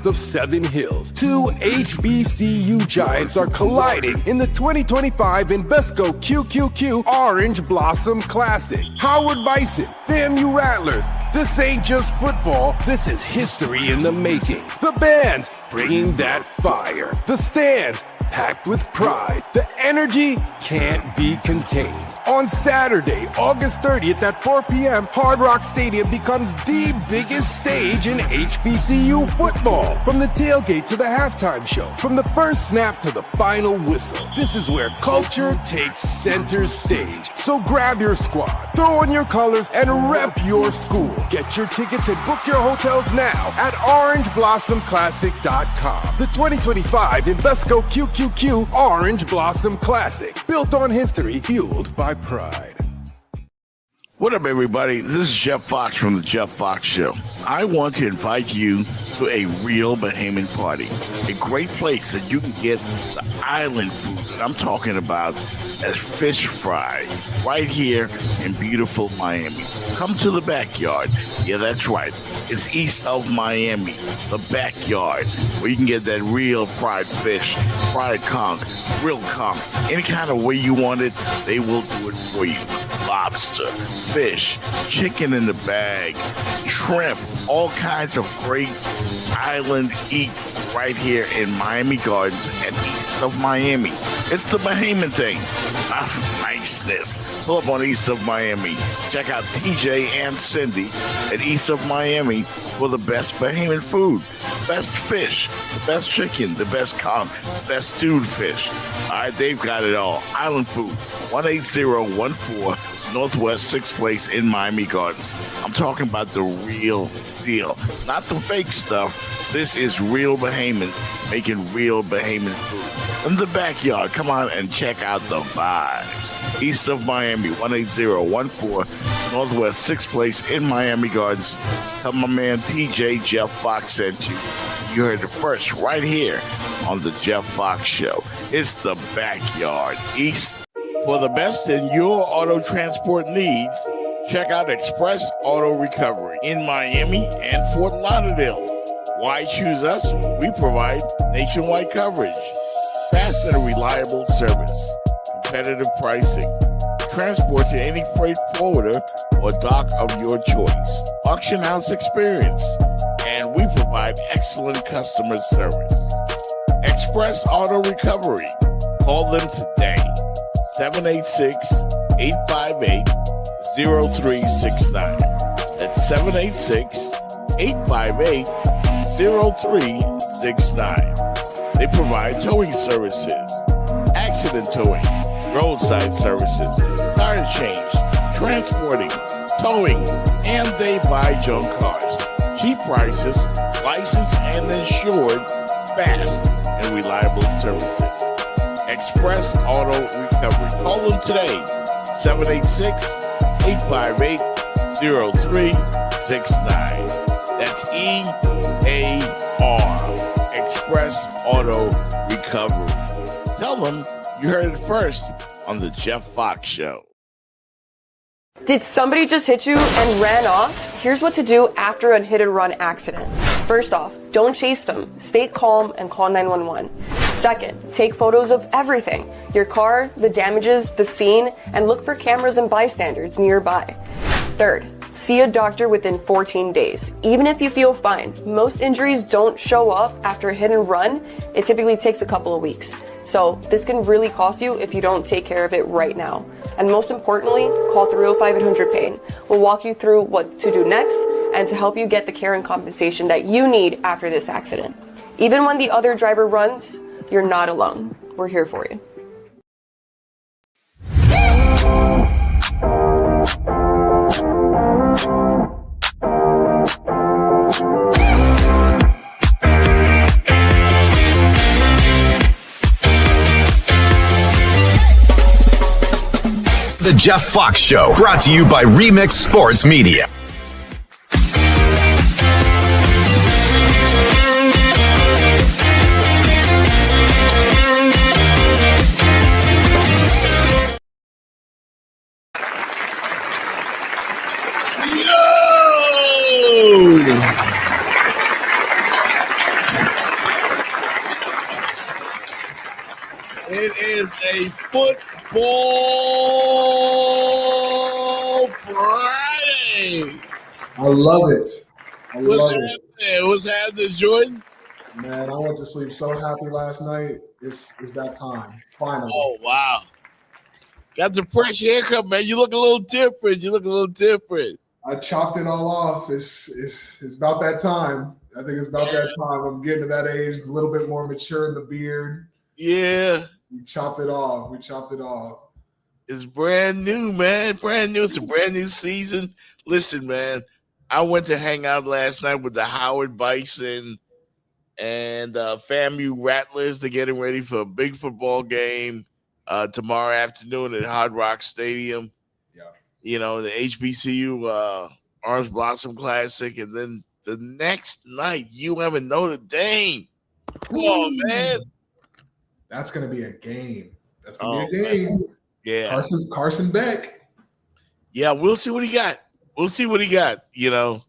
finest of Seven Hills. Two HBCU giants are colliding in the 2025 Invesco QQQ Orange Blossom Classic. Howard Bison, FAMU Rattlers. This ain't just football, this is history in the making. The bands bringing that fire. The stands packed with pride. The energy can't be contained. On Saturday, August 30th at 4 p.m., Hard Rock Stadium becomes the biggest stage in HBCU football. From the tailgate to the halftime show, from the first snap to the final whistle, this is where culture takes center stage. So grab your squad, throw on your colors, and rep your school. Get your tickets and book your hotels now at orangeblossomclassic.com. The 2025 Invesco QQQ Orange Blossom Classic, built on history, fueled by pride. What up, everybody? This is Jeff Fox from The Jeff Fox Show. I want to invite you to a real Bahamian party. A great place that you can get the island food that I'm talking about as fish fry right here in beautiful Miami. Come to the backyard. Yeah, that's right. It's east of Miami, the backyard, where you can get that real fried fish, fried conch, grilled conch, any kind of way you want it, they will do it for you. Lobster, fish, chicken in the bag, shrimp, all kinds of great island eats right here in Miami Gardens and east of Miami. It's the Bahamian thing. Niceness. Pull up on east of Miami. Check out TJ and Cindy at east of Miami for the best Bahamian food. Best fish, the best chicken, the best conch, the best stewed fish. All right, they've got it all. Island food, 18014 Northwest 6th Place in Miami Gardens. I'm talking about the real deal, not the fake stuff. This is real Bahamians making real Bahamian food. In the backyard, come on and check out the vibes. East of Miami, 18014 Northwest 6th Place in Miami Gardens. Tell my man TJ Jeff Fox sent you. You heard it first right here on the Jeff Fox Show. It's the backyard. East. For the best in your auto transport needs, check out Express Auto Recovery in Miami and Fort Lauderdale. Why choose us? We provide nationwide coverage, fast and reliable service, competitive pricing, transport to any freight forwarder or dock of your choice, auction house experience, and we provide excellent customer service. Express Auto Recovery. Call them today. 786-858-0369. That's 786-858-0369. They provide towing services, accident towing, roadside services, tire change, transporting, towing, and they buy junk cars. Cheap prices, licensed and insured, fast and reliable services. Express Auto Recovery. Call them today, 786-858-0369. That's EAR, Express Auto Recovery. Tell them you heard it first on the Jeff Fox Show. Did somebody just hit you and ran off? Here's what to do after a hit-and-run accident. First off, don't chase them. Stay calm and call 911. Second, take photos of everything. Your car, the damages, the scene, and look for cameras and bystanders nearby. Third, see a doctor within 14 days. Even if you feel fine, most injuries don't show up after a hit and run. It typically takes a couple of weeks. So this can really cost you if you don't take care of it right now. And most importantly, call 305-800-PAIN. We'll walk you through what to do next and to help you get the care and compensation that you need after this accident. Even when the other driver runs, you're not alone. We're here for you. The Jeff Fox Show, brought to you by Remix Sports Media. It is a football Friday. I love it. I What's love it. happening? What's happening, Jordan? Man, I went to sleep so happy last night. It's that time. Finally. Oh, wow. Got the fresh haircut, man. You look a little different. I chopped it all off. It's about that time. I think it's about that time. I'm getting to that age, a little bit more mature in the beard. Yeah. We chopped it off. It's brand new, man. Brand new. It's a brand new season. Listen, man, I went to hang out last night with the Howard Bison and FAMU Rattlers. They're getting ready for a big football game tomorrow afternoon at Hard Rock Stadium. Yeah. You know, the HBCU Orange Blossom Classic. And then the next night, UM and Notre Dame. Come on, man. That's going to be a game. That's going to be a game. Man. Yeah. Carson Beck. Yeah, we'll see what he got. You know.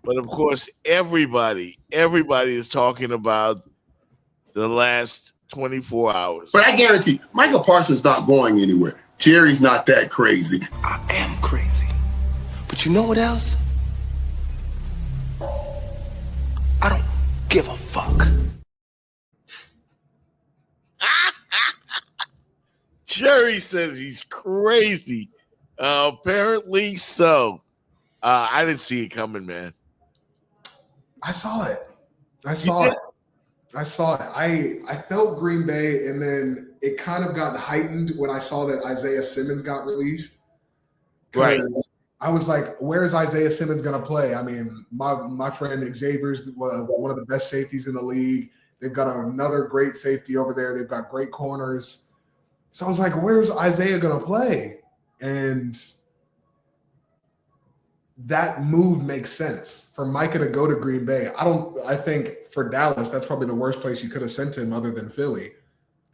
But of course, everybody is talking about the last 24 hours. But I guarantee Michael Parsons not going anywhere. Jerry's not that crazy. I am crazy. But you know what else? I don't give a fuck. Jerry says he's crazy. Apparently so. I didn't see it coming, man. I saw it. I felt Green Bay, and then it kind of got heightened when I saw that Isaiah Simmons got released. Right. I was like, where's Isaiah Simmons going to play? I mean, my friend Xavier's one of the best safeties in the league. They've got another great safety over there. They've got great corners. So I was like, where's Isaiah going to play? And that move makes sense for Micah to go to Green Bay. I think for Dallas, that's probably the worst place you could have sent him other than Philly.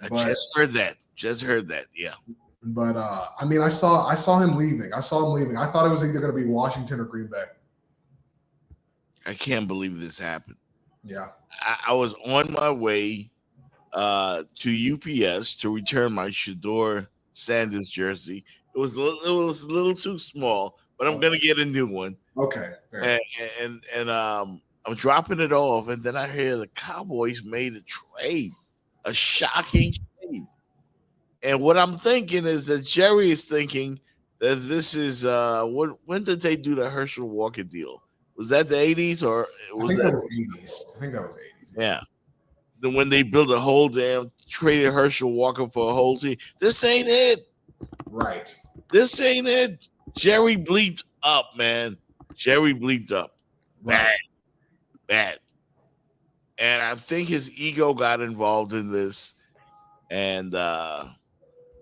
Just heard that. Yeah. But I mean, I saw him leaving. I thought it was either going to be Washington or Green Bay. I can't believe this happened. Yeah. I was on my way to UPS to return my Shador Sanders jersey. It was a little too small, but I'm gonna get a new one. Okay. And I'm dropping it off, and then I hear the Cowboys made a trade, a shocking trade. And what I'm thinking is that Jerry is thinking that this is when did they do the Herschel Walker deal? Was that the 80s or I think that was 80s. Yeah. Then when they built a whole traded Herschel Walker for a whole team. This ain't it. Right. This ain't it. Jerry bleeped up, man. Jerry bleeped up. Right. Bad. And I think his ego got involved in this. And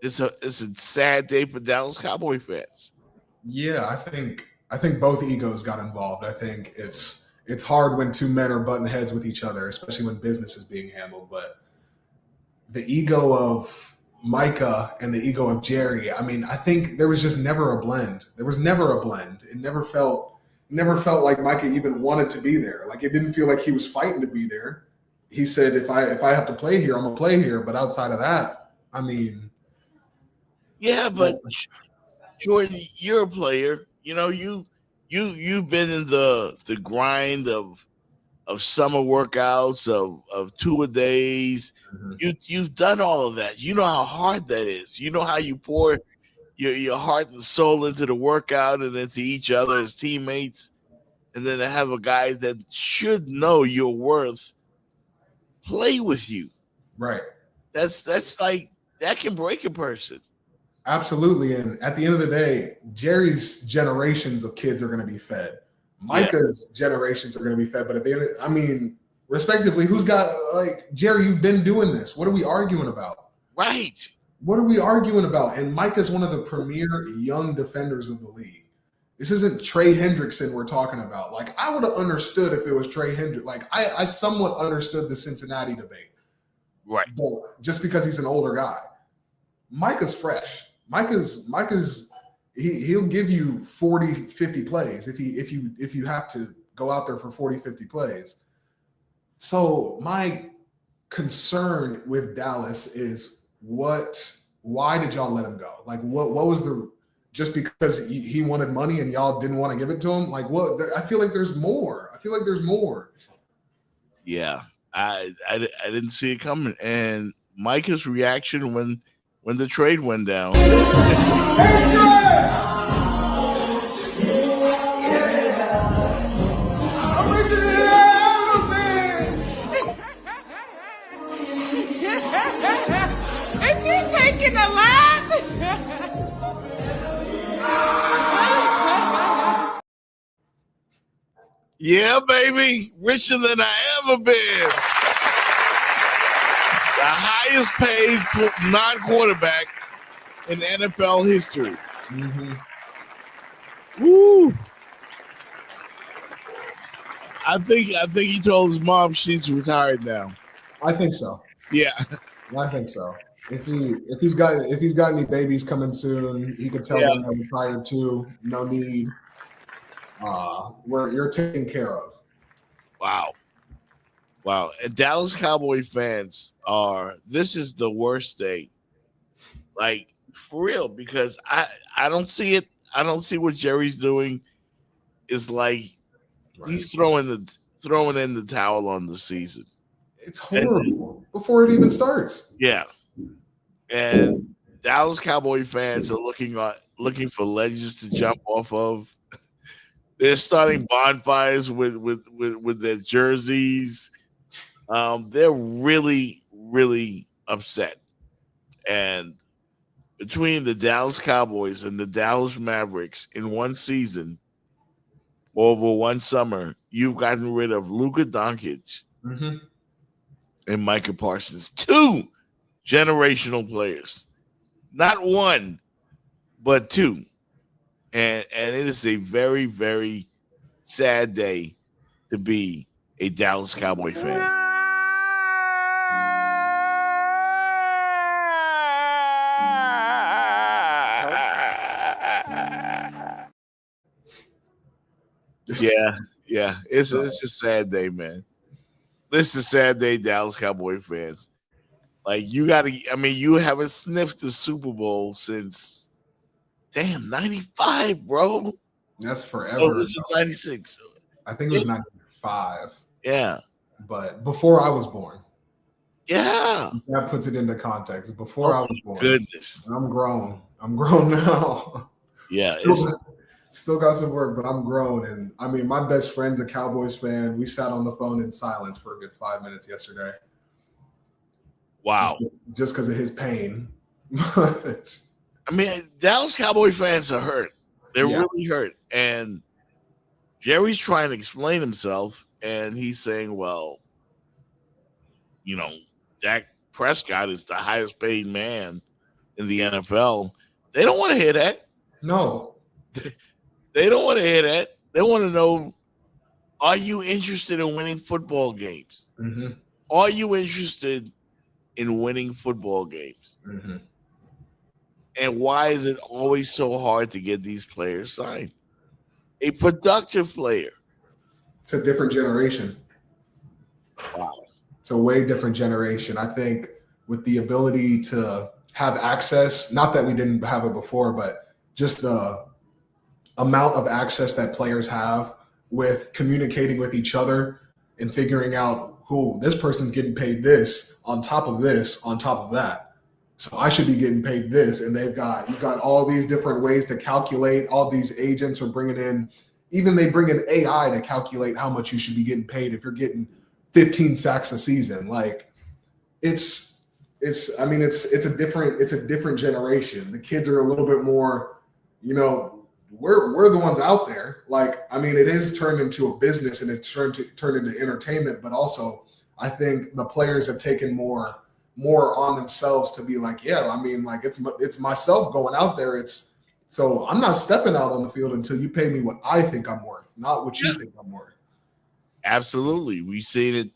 it's a sad day for Dallas Cowboy fans. Yeah, I think both egos got involved. I think it's hard when two men are butting heads with each other, especially when business is being handled. But the ego of Micah and the ego of Jerry, I mean, I think there was just never a blend. There was never a blend. It never felt like Micah even wanted to be there. Like, it didn't feel like he was fighting to be there. He said, if I have to play here, I'm gonna play here. But outside of that, I mean, yeah. But Jordan, you're a player. You know, you've been in the grind of summer workouts, of two-a-days. Mm-hmm. You've done all of that. You know how hard that is. You know how you pour your heart and soul into the workout and into each other as teammates. And then to have a guy that should know your worth play with you. Right. That's like, that can break a person. Absolutely. And at the end of the day, Jerry's generations of kids are going to be fed. Micah's generations are going to be fed. But at the end, I mean, respectively, who's got, like, Jerry, you've been doing this. What are we arguing about? Right. What are we arguing about? And Micah's one of the premier young defenders of the league. This isn't Trey Hendrickson we're talking about. Like, I would have understood if it was Trey Hendrickson. Like, I somewhat understood the Cincinnati debate. Right. But just because he's an older guy. Micah's fresh. Micah's he'll give you 40, 50 plays if you have to go out there for 40, 50 plays. So my concern with Dallas is why did y'all let him go? Like, what was the, just because he wanted money and y'all didn't want to give it to him? Like, what? I feel like there's more. Yeah, I didn't see it coming. And Micah's reaction when the trade went down. Is he taking a laugh? Yeah, baby, richer than I ever been. The highest paid non-quarterback in NFL history. Mm-hmm. Woo! I think he told his mom she's retired now. I think so. Yeah. I think so. If he's got any babies coming soon, he could tell them they're retired too. No need. Where you're taken care of. Wow. And Dallas Cowboy fans this is the worst day. Like, for real, because I don't see it. I don't see what Jerry's doing. Is like he's throwing in the towel on the season. It's horrible before it even starts. Yeah. And Dallas Cowboy fans are looking for ledges to jump off of. They're starting bonfires with their jerseys. They're really, really upset. And between the Dallas Cowboys and the Dallas Mavericks in one season, over one summer, you've gotten rid of Luka Doncic and Micah Parsons, 2 generational players, not one, but 2. And it is a very, very sad day to be a Dallas Cowboy fan. Yeah. It's a sad day, man. This is a sad day, Dallas Cowboy fans. Like, you haven't sniffed the Super Bowl since 95, bro. That's forever. Oh, this is 96. I think it was 95. Yeah. But before I was born. Yeah. That puts it into context. Before I was born. Goodness. I'm grown. I'm grown now. Yeah. Still got some work, but I'm grown. And I mean, my best friend's a Cowboys fan. We sat on the phone in silence for a good 5 minutes yesterday. Wow. Just because of his pain. I mean, Dallas Cowboy fans are hurt. They're really hurt. And Jerry's trying to explain himself, and he's saying, well, Dak Prescott is the highest paid man in the NFL. They don't want to hear that. No. They don't want to hear that. They want to know, are you interested in winning football games? Mm-hmm. Are you interested in winning football games? Mm-hmm. And why is it always so hard to get these players signed? A productive player. It's a different generation. Wow. It's a way different generation. I think with the ability to have access, not that we didn't have it before, but just the amount of access that players have with communicating with each other and figuring out who this person's getting paid this on top of this, on top of that. So I should be getting paid this. And you've got all these different ways to calculate. All these agents are bringing in, even they bring in AI to calculate how much you should be getting paid if you're getting 15 sacks a season. Like it's a different generation. The kids are a little bit more, we're the ones out there. Like, I mean, it is turned into a business and it's turned into entertainment, but also I think the players have taken more on themselves to be like, it's myself going out there. So I'm not stepping out on the field until you pay me what I think I'm worth, not what you think I'm worth. Absolutely. We've seen it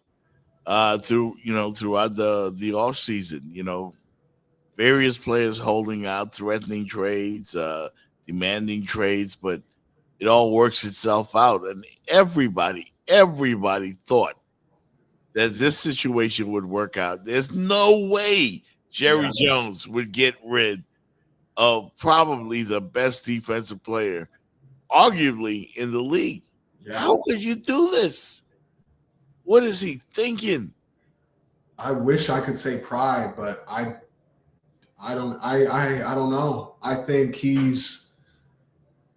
throughout the off season, various players holding out, threatening trades, demanding trades, but it all works itself out. And everybody thought that this situation would work out. There's no way Jerry Jones would get rid of probably the best defensive player, arguably in the league. Yeah. How could you do this? What is he thinking? I wish I could say pride, but I don't know. I think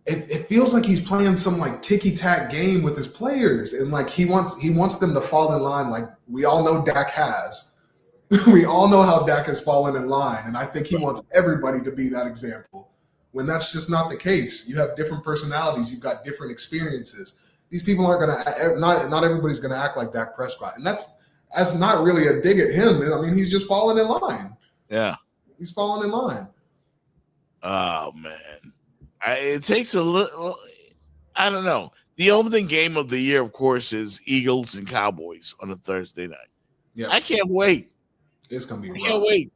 it feels like he's playing some like ticky-tack game with his players, and like he wants them to fall in line, like we all know Dak has. We all know how Dak has fallen in line, and I think he wants everybody to be that example. When that's just not the case. You have different personalities, you've got different experiences. These people aren't gonna not everybody's gonna act like Dak Prescott, and that's not really a dig at him. I mean, he's just falling in line. Yeah, he's falling in line. Oh man, it takes a little. I don't know. The opening game of the year, of course, is Eagles and Cowboys on a Thursday night. Yeah, I can't wait. It's gonna be rough. I can't wait.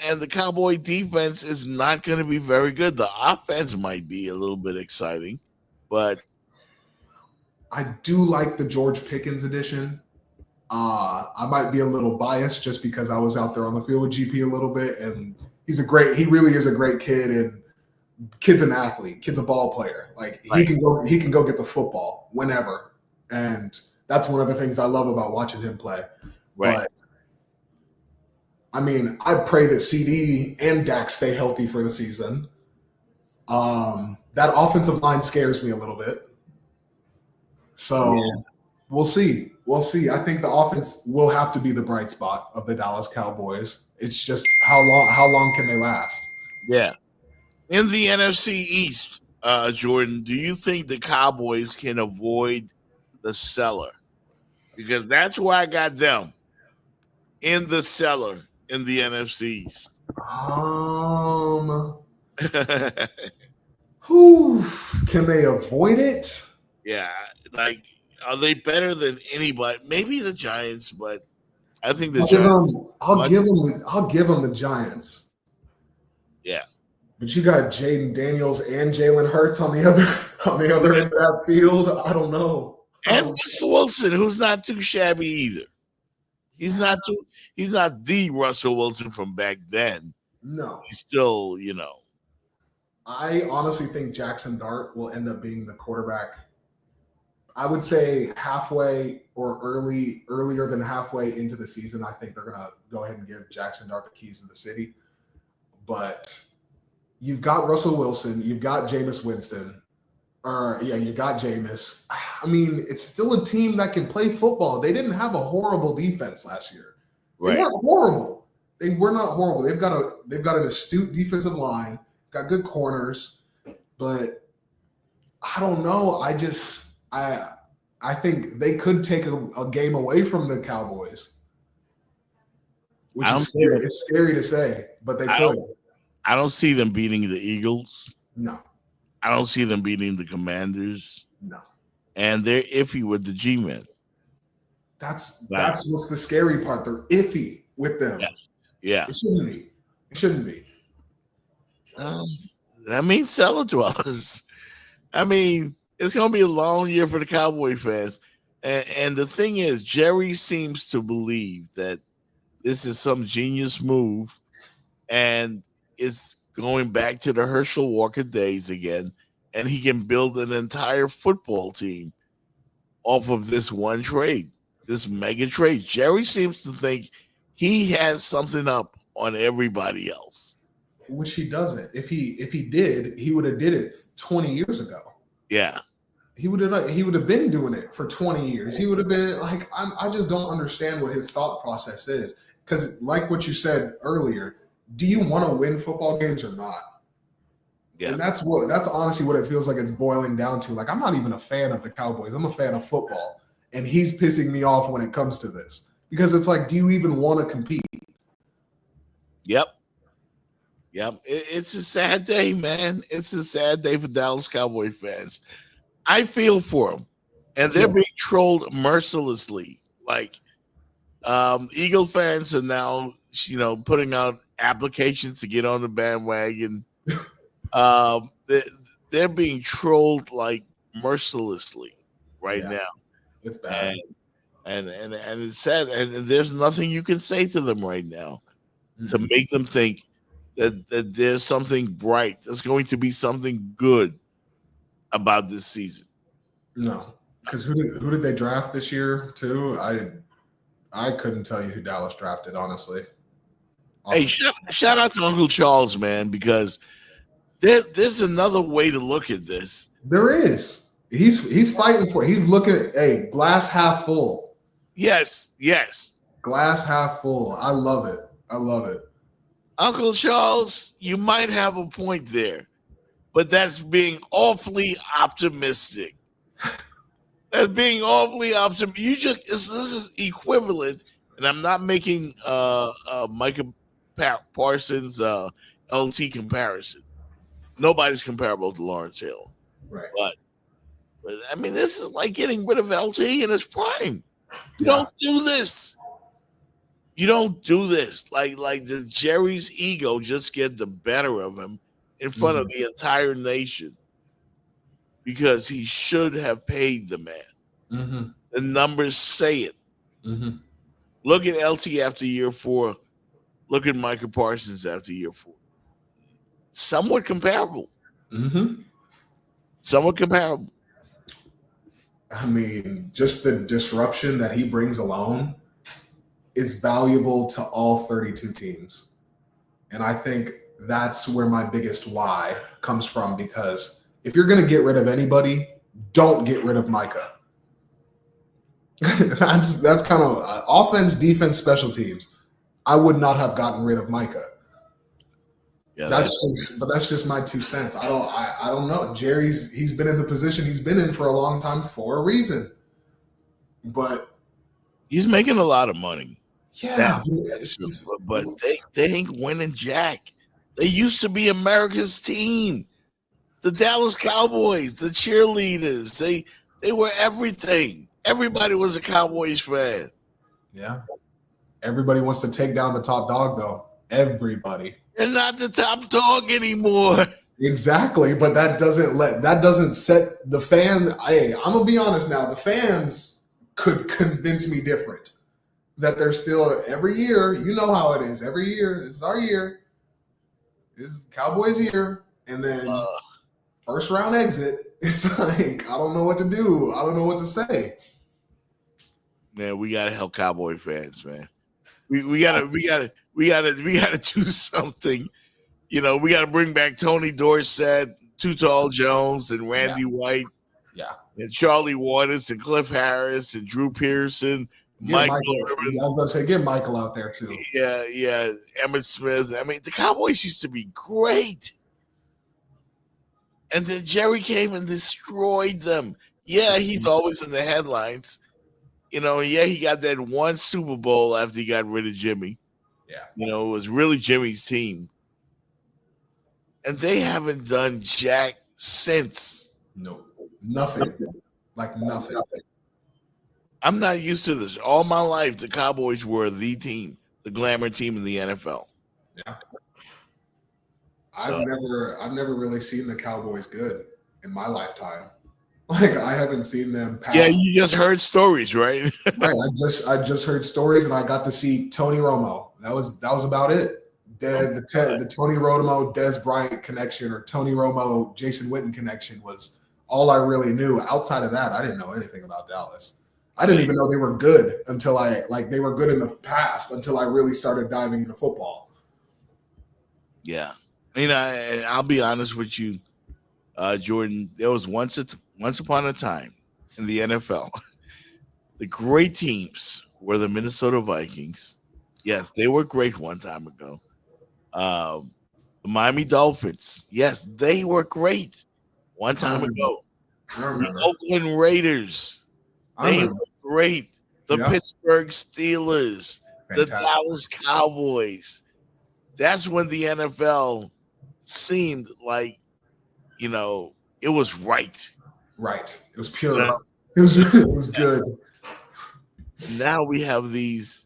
And the Cowboy defense is not going to be very good. The offense might be a little bit exciting, but I do like the George Pickens edition. I might be a little biased just because I was out there on the field with GP a little bit, and he really is a great kid, and kid's an athlete, kid's a ball player. Like he can go get the football whenever, and that's one of the things I love about watching him play. Right. But I mean, I pray that CD and Dak stay healthy for the season. That offensive line scares me a little bit. So we'll see. We'll see. I think the offense will have to be the bright spot of the Dallas Cowboys. It's just how long can they last? Yeah. In the NFC East, Jordan, do you think the Cowboys can avoid the cellar? Because that's where I got them, in the cellar in the NFC East. Can they avoid it? Yeah, like, are they better than anybody? Maybe the Giants, but I think the Giants. I'll give them the Giants. Yeah, but you got Jaden Daniels and Jalen Hurts on the other end of that field. I don't know. And Russell Wilson, who's not too shabby either. He's not the Russell Wilson from back then. No, he's still, I honestly think Jackson Dart will end up being the quarterback. I would say halfway or earlier than halfway into the season. I think they're gonna go ahead and give Jackson Dart the keys to the city. But you've got Russell Wilson, you've got Jameis Winston. You got Jameis. I mean, it's still a team that can play football. They didn't have a horrible defense last year. They weren't horrible. They were not horrible. They've got an astute defensive line, got good corners, but I don't know. I think they could take a game away from the Cowboys, which is scary. It's scary to say, but they could. I don't see them beating the Eagles. No. I don't see them beating the Commanders. No. And they're iffy with the G-men. That's what's the scary part. They're iffy with them. Yeah. It shouldn't be. That means cellar dwellers. I mean, it's going to be a long year for the Cowboy fans. And the thing is, Jerry seems to believe that this is some genius move, and it's going back to the Herschel Walker days again, and he can build an entire football team off of this one trade, this mega trade. Jerry seems to think he has something up on everybody else, which he doesn't. If he did, he would have did it 20 years ago. Yeah, he would have been doing it for 20 years. He would have been like, I just don't understand what his thought process is, because like what you said earlier. Do you want to win football games or not? Yeah. And that's honestly what it feels like it's boiling down to. Like, I'm not even a fan of the Cowboys. I'm a fan of football. And he's pissing me off when it comes to this. Because it's like, do you even want to compete? Yep. It's a sad day, man. It's a sad day for Dallas Cowboy fans. I feel for them. And they're being trolled mercilessly. Like, Eagle fans are now, putting out applications to get on the bandwagon. They're being trolled like mercilessly now. It's bad. And it's sad. And there's nothing you can say to them right now. to make them think that there's something bright. There's going to be something good about this season. No, because who did they draft this year too? I couldn't tell you who Dallas drafted, honestly. Hey, shout out to Uncle Charles, man, because there's another way to look at this. There is. He's fighting for it. He's looking at glass half full. Yes. Glass half full. I love it. Uncle Charles, you might have a point there, but that's being awfully optimistic. That's being awfully optimistic. This is equivalent, and I'm not making Micah Parsons LT comparison. Nobody's comparable to Lawrence Hill, right? But I mean, this is like getting rid of LT in his prime. You don't do this. You don't do this. Like the Jerry's ego just get the better of him in front of the entire nation because he should have paid the man. The numbers say it. Look at LT after year 4. Look at Micah Parsons after year 4. Somewhat comparable. Somewhat comparable. I mean, just the disruption that he brings alone is valuable to all 32 teams. And I think that's where my biggest why comes from, because if you're going to get rid of anybody, don't get rid of Micah. that's kind of offense, defense, special teams. I would not have gotten rid of Micah. Yeah, that's just my 2 cents. I don't know. He's been in the position he's been in for a long time for a reason. But he's making a lot of money. Yeah, but they ain't winning jack. They used to be America's team. The Dallas Cowboys, the cheerleaders, they were everything. Everybody was a Cowboys fan. Yeah. Everybody wants to take down the top dog, though. Everybody. They're not the top dog anymore. Exactly, but that doesn't set the fan. Hey, I'm gonna be honest now. The fans could convince me different. That they're still every year. You know how it is. Every year, it's our year. It's Cowboys year, and then first round exit. It's like I don't know what to do. I don't know what to say. Man, we gotta help Cowboy fans, man. We gotta do something. You know, we gotta bring back Tony Dorsett, Too Tall Jones, and Randy White. Yeah. And Charlie Waters and Cliff Harris and Drew Pearson. Michael. I was going to say, get Michael out there too. Yeah. Emmett Smith. I mean, the Cowboys used to be great. And then Jerry came and destroyed them. Yeah, he's always in the headlines. You know, he got that one Super Bowl after he got rid of Jimmy. Yeah. You know, it was really Jimmy's team. And they haven't done jack since. No, nothing. Like nothing. I'm not used to this. All my life, the Cowboys were the team, the glamour team in the NFL. Yeah. I've never really seen the Cowboys good in my lifetime. Like I haven't seen them pass. Yeah, you just heard stories, right? Right. I just heard stories, and I got to see Tony Romo. That was about it. The Tony Romo Des Bryant connection, or Tony Romo Jason Witten connection, was all I really knew. Outside of that, I didn't know anything about Dallas. I didn't even know they were good until they were good in the past until I really started diving into football. Yeah. I mean, I'll be honest with you, Jordan. There was once upon a time in the NFL, the great teams were the Minnesota Vikings. Yes, they were great one time ago. The Miami Dolphins. Yes, they were great one time ago. The Oakland Raiders. They were great. The Pittsburgh Steelers. Fantastic. The Dallas Cowboys. That's when the NFL seemed like, you know, it was right. Right. It was pure. Yeah. It was good. Now we have these.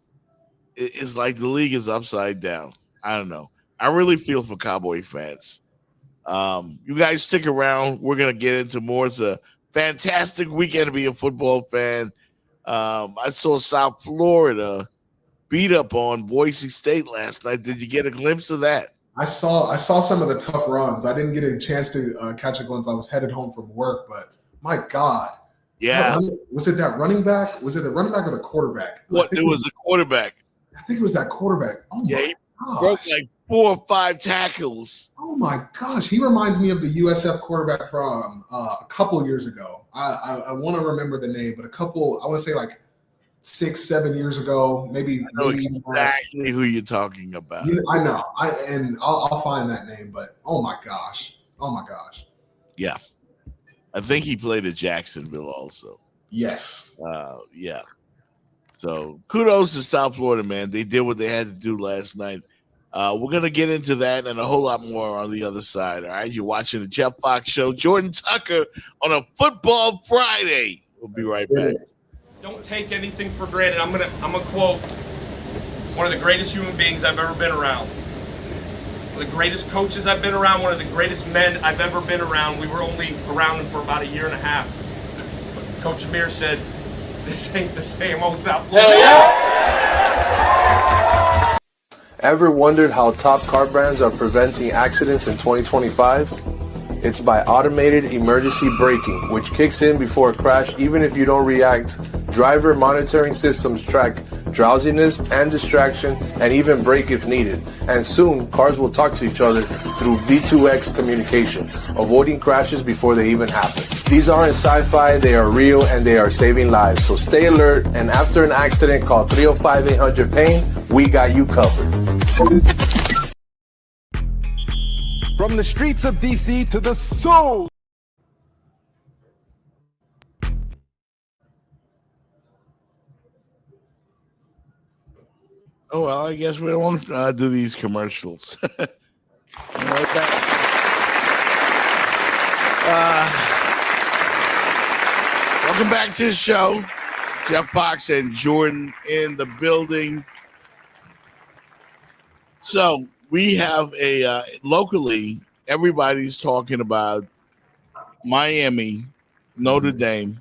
It's like the league is upside down. I don't know. I really feel for Cowboy fans. You guys stick around. We're going to get into more. It's a fantastic weekend to be a football fan. I saw South Florida beat up on Boise State last night. Did you get a glimpse of that? I saw some of the tough runs. I didn't get a chance to catch a glimpse. I was headed home from work, but my God. Yeah. Was it that running back? Was it the running back or the quarterback? What? It was the quarterback. I think it was that quarterback. Oh, yeah, my gosh. Broke like 4 or 5 tackles. Oh, my gosh. He reminds me of the USF quarterback from a couple years ago. I want to remember the name, but I want to say like 6-7 years ago, maybe. I know exactly who you're talking about. I know. I'll find that name, but oh my gosh. Yeah. I think he played at Jacksonville also. Yes. Yeah. So kudos to South Florida, man. They did what they had to do last night. We're going to get into that and a whole lot more on the other side. All right. You're watching the Jeff Fox Show. Jordan Tucker on a Football Friday. We'll be right back. Don't take anything for granted. I'm gonna quote one of the greatest human beings I've ever been around. One of the greatest coaches I've been around, one of the greatest men I've ever been around. We were only around him for about a year and a half. But Coach Amir said, this ain't the same old South Florida. Yeah. Ever wondered how top car brands are preventing accidents in 2025? It's by automated emergency braking, which kicks in before a crash even if you don't react. Driver monitoring systems track drowsiness and distraction and even brake if needed. And soon, cars will talk to each other through V2X communication, avoiding crashes before they even happen. These aren't sci-fi, they are real and they are saving lives. So stay alert, and after an accident, call 305-800-PAIN. We got you covered. From the streets of DC to the soul. Oh, well, I guess we don't want to do these commercials. Welcome back to the show. Jeff Fox and Jordan in the building. So we have locally, everybody's talking about Miami, Notre Dame.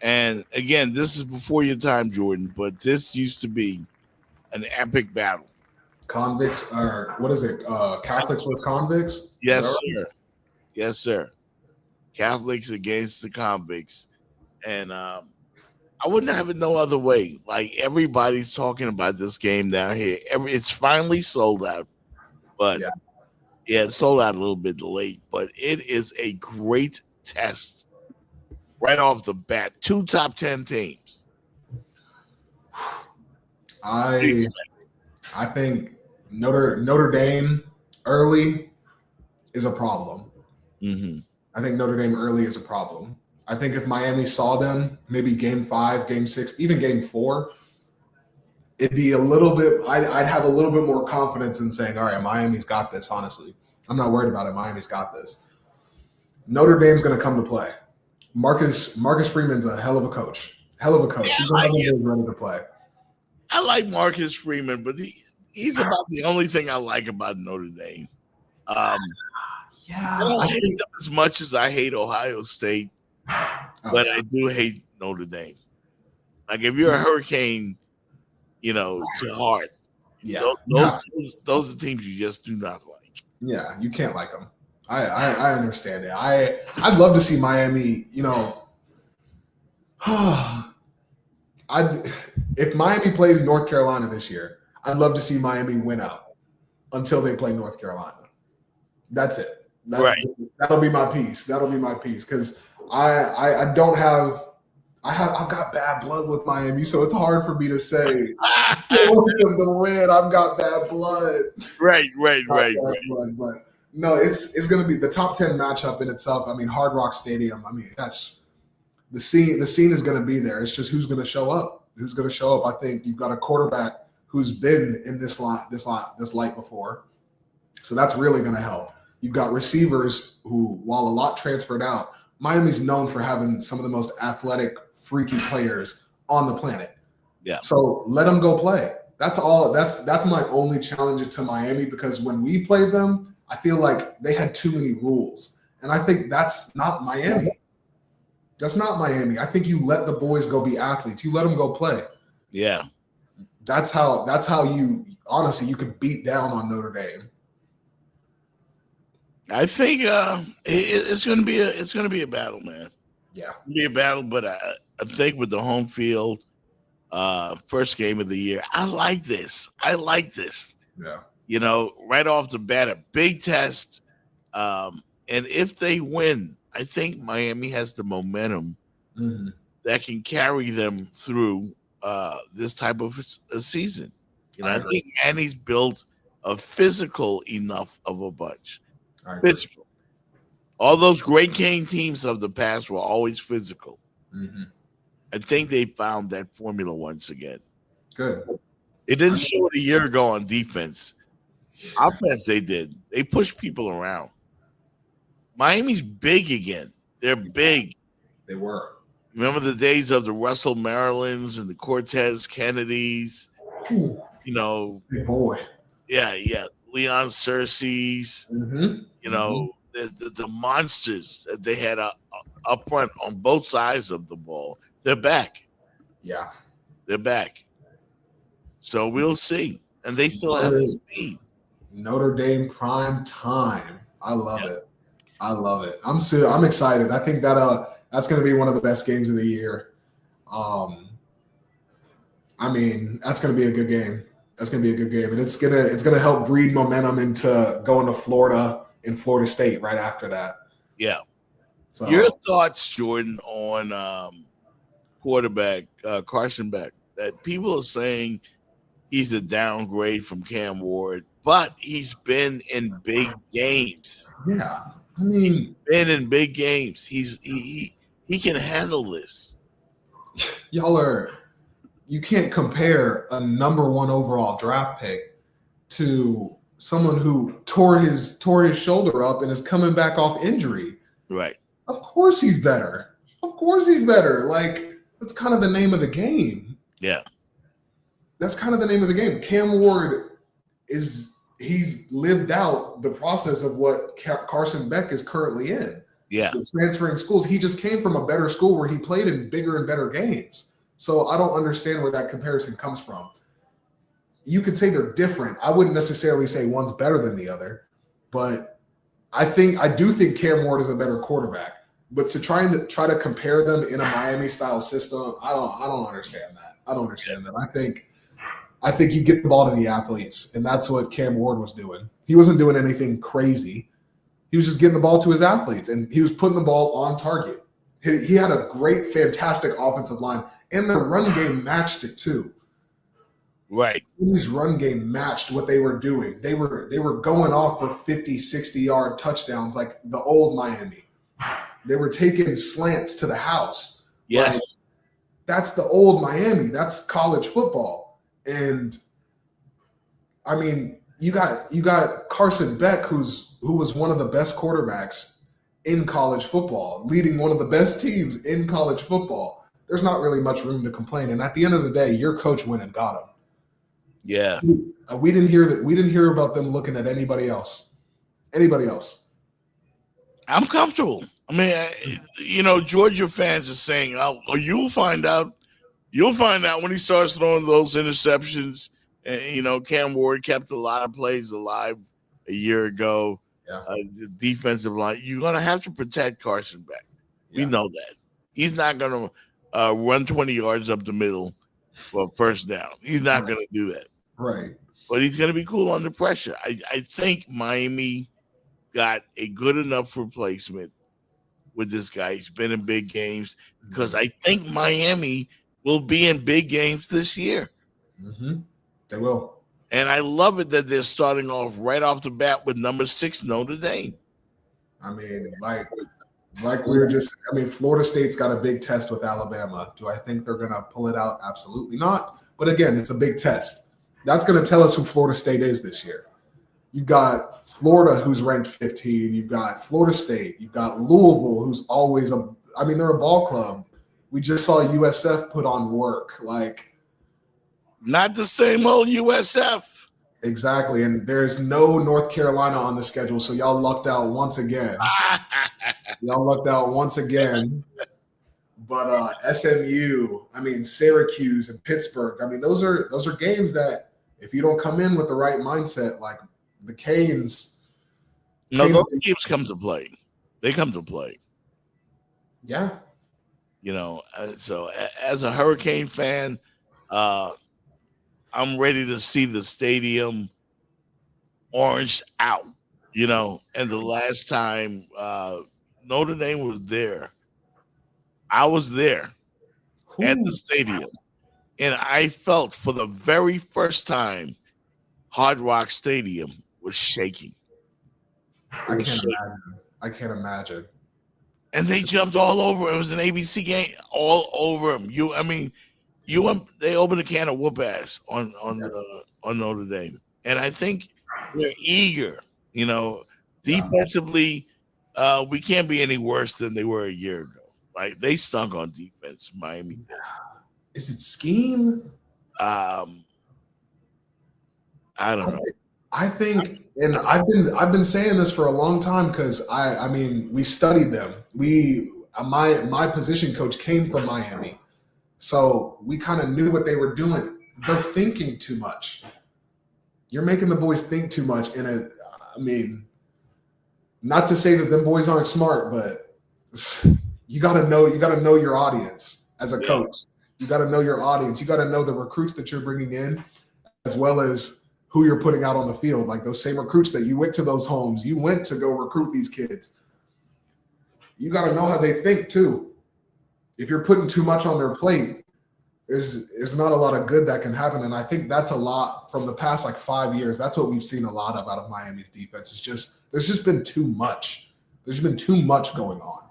And again, this is before your time, Jordan, but this used to be an epic battle. Convicts, or what is it? Catholics with convicts? Yes, sir. Yes, sir. Catholics against the convicts. And I wouldn't have it no other way. Like, everybody's talking about this game down here. It's finally sold out. But yeah, it's sold out a little bit late. But it is a great test right off the bat. 2 top 10 teams. I think Notre Dame early is a problem. Mm-hmm. I think Notre Dame early is a problem. I think if Miami saw them, maybe game 5, game 6, even game 4, it'd be a little bit, I'd have a little bit more confidence in saying, all right, Miami's got this, honestly. I'm not worried about it. Miami's got this. Notre Dame's going to come to play. Marcus Freeman's a hell of a coach. He's going to be ready to play. I like Marcus Freeman, but he's about the only thing I like about Notre Dame. I don't hate them as much as I hate Ohio State, but I do hate Notre Dame. Like, if you're a Hurricane, to heart, those are teams you just do not like. Yeah, you can't like them. I understand it. I'd love to see Miami, if Miami plays North Carolina this year, I'd love to see Miami win out until they play North Carolina. That's it. That'll be my piece. Because I've got bad blood with Miami, so it's hard for me to say I want them to win. I've got bad blood. Right. But no, it's going to be the top 10 matchup in itself. I mean, Hard Rock Stadium. I mean, that's the scene. The scene is going to be there. It's just who's going to show up. I think you've got a quarterback who's been in this light before, so that's really going to help. You've got receivers who, while a lot transferred out, Miami's known for having some of the most athletic, freaky players on the planet. Yeah. So let them go play. That's all. That's my only challenge to Miami, because when we played them, I feel like they had too many rules, and I think that's not Miami. I think you let the boys go be athletes. You let them go play. Yeah. That's how you honestly you could beat down on Notre Dame. I think it's going to be a battle, man. Yeah, It'll be a battle, but I think with the home field first game of the year, I like this. yeah. You know, right off the bat, a big test. And if they win, I think Miami has the momentum that can carry them through this type of a season. You know, I think Miami's built a physical enough of a bunch. Physical. All those Great Cane teams of the past were always physical. I think they found that formula once again. Good. It didn't show it a year ago on defense. Offense, they did. They pushed people around. Miami's big again. They're big. They were. Remember the days of the Russell Marylands and the Cortez Kennedys? Ooh, you know, big boy. Yeah. Leon Cersei's. You know, the monsters that they had up front on both sides of the ball. They're back. Yeah. They're back. So we'll see. And they still have the speed. Notre Dame prime time. I love it. I love it. I'm excited. I think that's going to be one of the best games of the year. I mean, that's going to be a good game. That's going to be a good game, and it's gonna help breed momentum into going to Florida and Florida State right after that. Yeah. So, your thoughts, Jordan, on quarterback Carson Beck? That people are saying he's a downgrade from Cam Ward, but he's been in big games. Yeah, I mean, been in big games. He can handle this. You can't compare a number 1 overall draft pick to someone who tore his shoulder up and is coming back off injury. Right. Of course he's better. Like, that's kind of the name of the game. Yeah. That's kind of the name of the game. Cam Ward he's lived out the process of what Carson Beck is currently in. Yeah. Transferring schools. He just came from a better school where he played in bigger and better games. So I don't understand where that comparison comes from. You could say they're different. I wouldn't necessarily say one's better than the other, but I do think Cam Ward is a better quarterback. But to try to compare them in a Miami style system, I don't understand that. I don't understand that. I think you get the ball to the athletes, and that's what Cam Ward was doing. He wasn't doing anything crazy. He was just getting the ball to his athletes, and he was putting the ball on target. He had a great, fantastic offensive line, and their run game matched it too. Right. His run game matched what they were doing. They were going off for 50, 60-yard touchdowns like the old Miami. They were taking slants to the house. Yes. Like, that's the old Miami. That's college football. And I mean, you got Carson Beck, who was one of the best quarterbacks in college football, leading one of the best teams in college football. There's not really much room to complain. And at the end of the day, your coach went and got him. Yeah. We didn't hear about them looking at anybody else. I'm comfortable. I mean, Georgia fans are saying, "Oh, you'll find out. You'll find out when he starts throwing those interceptions." And Cam Ward kept a lot of plays alive a year ago. Yeah. The defensive line, you're gonna have to protect Carson Beck. Yeah. We know that he's not gonna run 20 yards up the middle for a first down. He's not gonna do that. Right. But he's gonna be cool under pressure. I think Miami got a good enough replacement with this guy. He's been in big games because I think Miami will be in big games this year. Mm-hmm. They will. And I love it that they're starting off right off the bat with number 6 Notre Dame. I mean, like we were just – Florida State's got a big test with Alabama. Do I think they're going to pull it out? Absolutely not. But again, it's a big test. That's going to tell us who Florida State is this year. You've got Florida, who's ranked 15. You've got Florida State. You've got Louisville, who's always they're a ball club. We just saw USF put on work. Not the same old USF. Exactly. And there's no North Carolina on the schedule, so y'all lucked out once again. But SMU, I mean Syracuse and Pittsburgh. I mean those are games that if you don't come in with the right mindset, like the Canes. No, those games come to play. They come to play. Yeah. So as a Hurricane fan, I'm ready to see the stadium orange out. And the last time Notre Dame was there, I was there at the stadium, and I felt for the very first time Hard Rock Stadium was shaking. I can't imagine. And they jumped all over. It was an ABC game, all over them. They opened a can of whoop ass on Notre Dame, and I think they're eager. Defensively, we can't be any worse than they were a year ago. Right? They stunk on defense. Miami did. Is it scheme? I don't know. I think, and I've been saying this for a long time because I mean we studied them. My position coach came from Miami, so we kind of knew what they were doing. They're thinking too much. You're making the boys think too much, and I mean, not to say that them boys aren't smart, but you got to know your audience as a coach. You got to know your audience. You got to know the recruits that you're bringing in, as well as who you're putting out on the field. Like those same recruits that you went to those homes, you went to go recruit these kids. You got to know how they think too. If you're putting too much on their plate, there's not a lot of good that can happen. And I think that's a lot from the past 5 years. That's what we've seen a lot of out of Miami's defense. There's just been too much. There's been too much going on.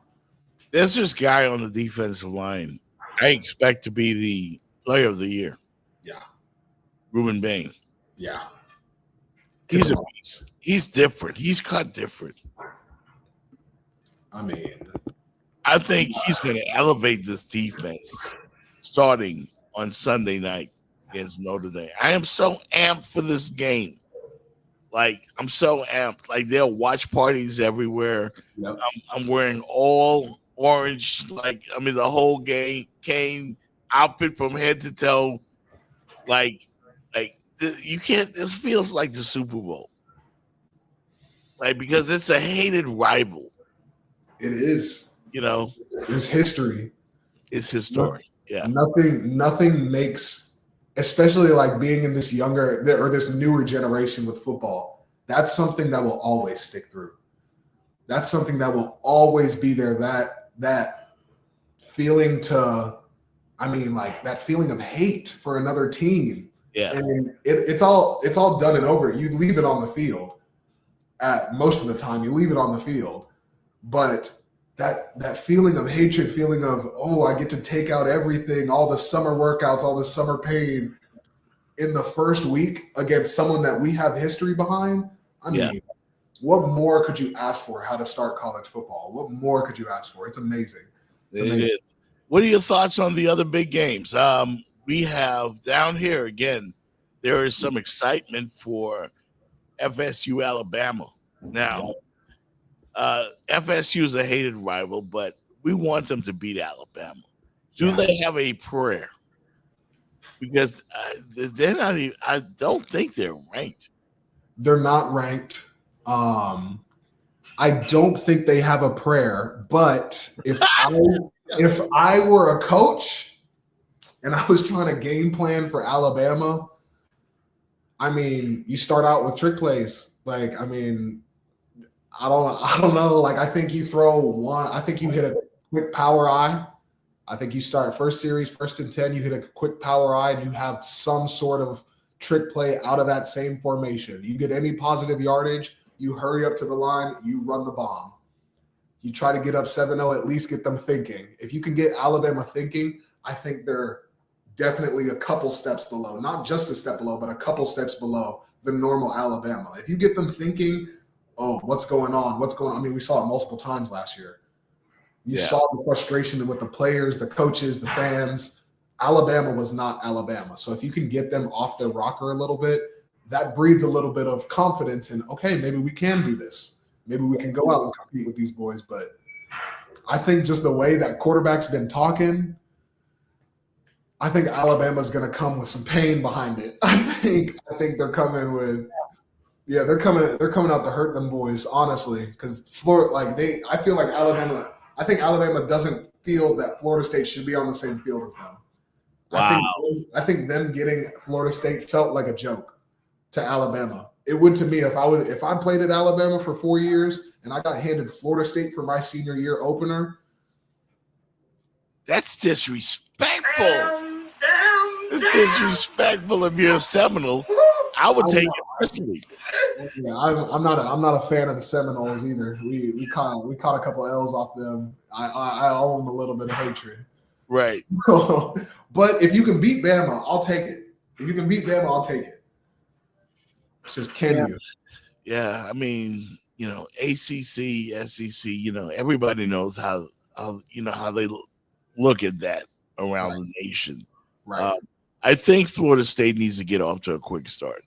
There's this guy on the defensive line I expect to be the player of the year. Yeah. Ruben Bain. Yeah. He's a beast. He's different. He's cut different. I mean, I think he's going to elevate this defense starting on Sunday night against Notre Dame. I am so amped for this game. I'm so amped. There are watch parties everywhere. Yep. I'm wearing all orange, the whole game outfit from head to toe. You can't. This feels like the Super Bowl, because it's a hated rival. It is. There's history. It's history. Yeah. Nothing makes, especially being in this younger or this newer generation with football. That's something that will always stick through. That's something that will always be there. That feeling that feeling of hate for another team. Yeah, and it's all done and over. You leave it on the field. Most of the time, you leave it on the field. But that feeling of hatred, feeling of I get to take out everything, all the summer workouts, all the summer pain in the first week against someone that we have history behind. I mean, what more could you ask for? How to start college football? What more could you ask for? It's amazing. It is. What are your thoughts on the other big games? We have down here again, there is some excitement for FSU Alabama. Now, FSU is a hated rival, but we want them to beat Alabama. Do they have a prayer? Because they're not even, I don't think they're ranked. They're not ranked. I don't think they have a prayer, but if I were a coach and I was trying to game plan for Alabama, I mean, you start out with trick plays. I don't know. I think you throw one. I think you hit a quick power eye. I think you start first series, 1st and 10. You hit a quick power eye, and you have some sort of trick play out of that same formation. You get any positive yardage, you hurry up to the line, you run the bomb. You try to get up 7-0, at least get them thinking. If you can get Alabama thinking, I think they're definitely a couple steps below, not just a step below, but a couple steps below the normal Alabama. If you get them thinking, what's going on? What's going on? I mean, we saw it multiple times last year. You saw the frustration with the players, the coaches, the fans. Alabama was not Alabama. So if you can get them off their rocker a little bit, that breeds a little bit of confidence in, okay, maybe we can do this. Maybe we can go out and compete with these boys. But I think just the way that quarterback's been talking, I think Alabama's going to come with some pain behind it. I think they're coming with, they're coming out to hurt them boys, honestly, because Florida, I feel like I think Alabama doesn't feel that Florida State should be on the same field as them. Wow. I think them getting Florida State felt like a joke to Alabama. It would to me if I played at Alabama for 4 years and I got handed Florida State for my senior year opener. That's disrespectful. It's disrespectful if you're a Seminole. I would take it personally. Yeah, I'm not a fan of the Seminoles either. We caught a couple L's off them. I owe them a little bit of hatred. Right. But if you can beat Bama, I'll take it. If you can beat Bama, I'll take it. It's just can you? Yeah, I mean, ACC, SEC, everybody knows how they look at that around the nation. Right. I think Florida State needs to get off to a quick start.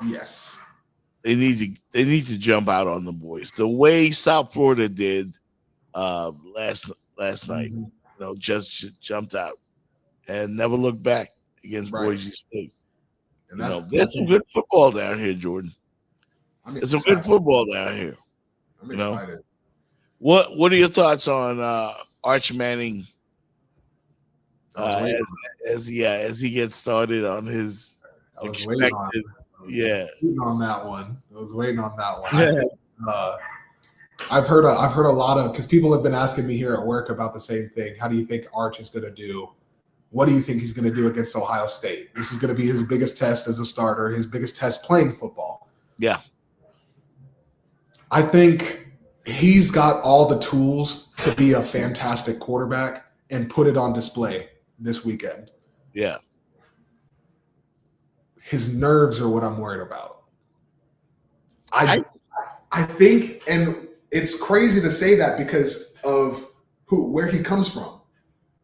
Yes. They need to jump out on the boys the way South Florida did last night. Just jumped out and never looked back against Boise State. And there's some good football down here, Jordan. There's some good football down here. I'm excited. What are your thoughts on Arch Manning as he gets started on his expected? Waiting on that one. I was waiting on that one. I've heard a lot of, because people have been asking me here at work about the same thing. How do you think Arch is going to do? What do you think he's going to do against Ohio State? This is going to be his biggest test as a starter, his biggest test playing football. Yeah. I think he's got all the tools to be a fantastic quarterback and put it on display this weekend. Yeah. His nerves are what I'm worried about. I think, and it's crazy to say that because of where he comes from.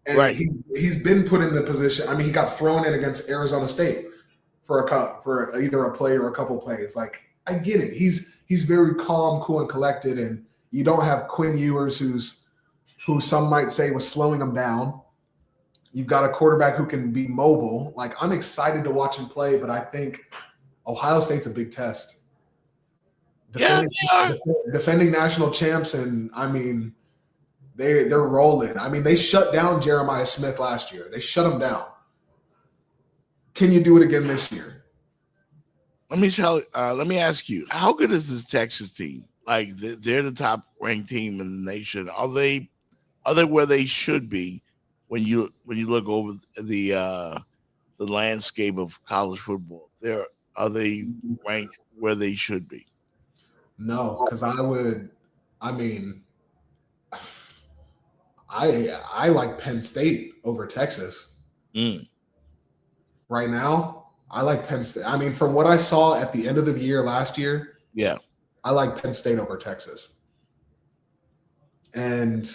And he's been put in the position. I mean, he got thrown in against Arizona State for either a play or a couple plays. Like, I get it. He's very calm, cool, and collected. And you don't have Quinn Ewers, who some might say was slowing him down. You've got a quarterback who can be mobile. Like, I'm excited to watch him play, but I think Ohio State's a big test. Defending national champs, and I mean, they're rolling. I mean, they shut down Jeremiah Smith last year. They shut him down. Can you do it again this year? Let me ask you, how good is this Texas team? Like, they're the top ranked team in the nation. Are they where they should be when you look over the landscape of college football? Are they ranked where they should be? No, because I like Penn State over Texas. Right now, I like Penn State. I mean, from what I saw at the end of the year last year, I like Penn State over Texas. And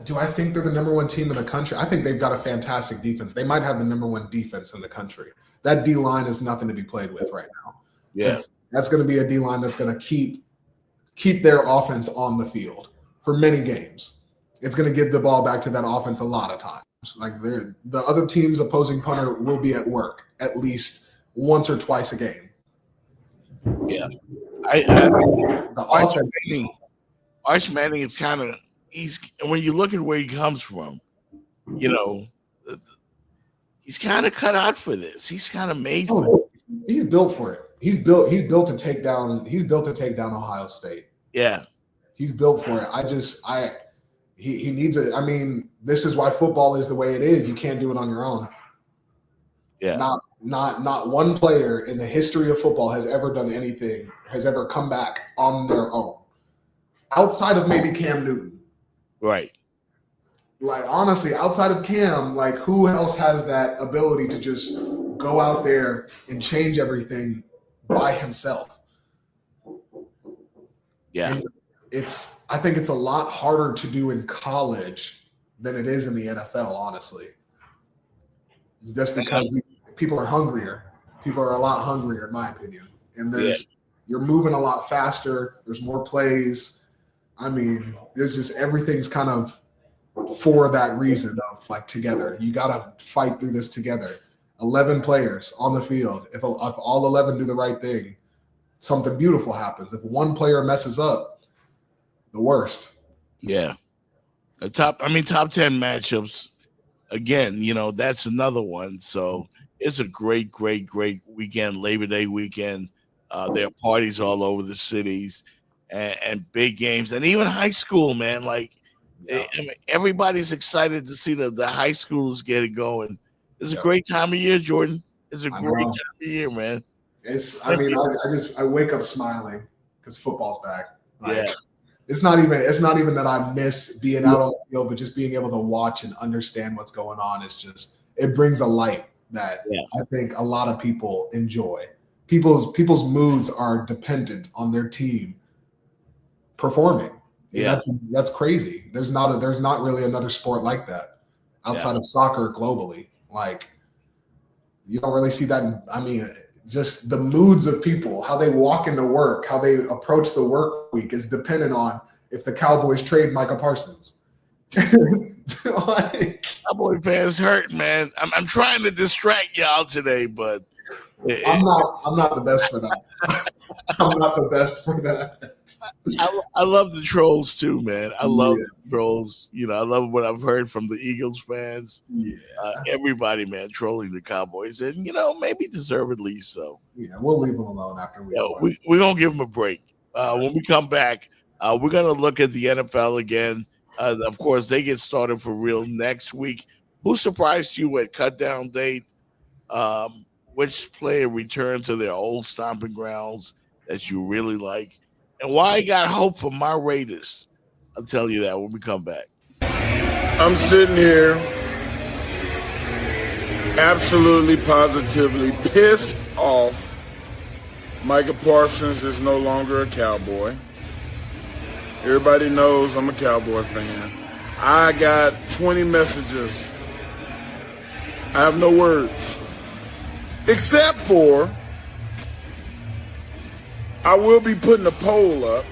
do I think they're the number one team in the country? I think they've got a fantastic defense. They might have the number one defense in the country. That D-line is nothing to be played with right now. Yeah. That's going to be a D-line that's going to keep their offense on the field for many games. It's going to give the ball back to that offense a lot of times. Like, the other team's opposing punter will be at work at least once or twice a game. Yeah. Arch Manning is kind of when you look at where he comes from, he's kind of cut out for this. He's kind of made for it. He's built for it. He's built to take down Ohio State. Yeah. He's built for it. He needs it. I mean, this is why football is the way it is. You can't do it on your own. Yeah. Not one player in the history of football has ever come back on their own. Outside of maybe Cam Newton. Right. Like, honestly, outside of Cam, like, who else has that ability to just go out there and change everything by himself? Yeah. And I think it's a lot harder to do in college than it is in the NFL, honestly. Just because people are hungrier. People are a lot hungrier, in my opinion. And you're moving a lot faster. There's more plays. I mean, there's just everything's kind of for that reason of like together. You got to fight through this together. 11 players on the field. If all 11 do the right thing, something beautiful happens. If one player messes up, the worst. Yeah. Top 10 matchups. Again, that's another one. So it's a great, great, great weekend, Labor Day weekend. There are parties all over the cities and big games, and even high school, man. Like, I mean, everybody's excited to see the high schools get it going. It's a great time of year, Jordan. It's a great time of year, man. I wake up smiling because football's back. Like, it's not even that I miss being out on the field, but just being able to watch and understand what's going on is just, it brings a light that I think a lot of people enjoy. People's moods are dependent on their team performing. Yeah, that's crazy. There's not really another sport like that outside of soccer globally. Like, you don't really see that. Just the moods of people, how they walk into work, how they approach the work week is dependent on if the Cowboys trade Micah Parsons. Cowboy fans hurt, man. I'm trying to distract y'all today, but I'm not the best for that. I'm not the best for that. I love the trolls too, man. I love the trolls. I love what I've heard from the Eagles fans. Yeah, everybody, man, trolling the Cowboys, and maybe deservedly so. Yeah, we'll leave them alone after we're gonna give them a break. When we come back, we're gonna look at the NFL again. Of course, they get started for real next week. Who surprised you at cut down date? Which player returned to their old stomping grounds that you really like? And why I got hope for my Raiders. I'll tell you that when we come back. I'm sitting here absolutely, positively pissed off. Micah Parsons is no longer a Cowboy. Everybody knows I'm a Cowboy fan. I got 20 messages. I have no words. Except for, I will be putting a poll up,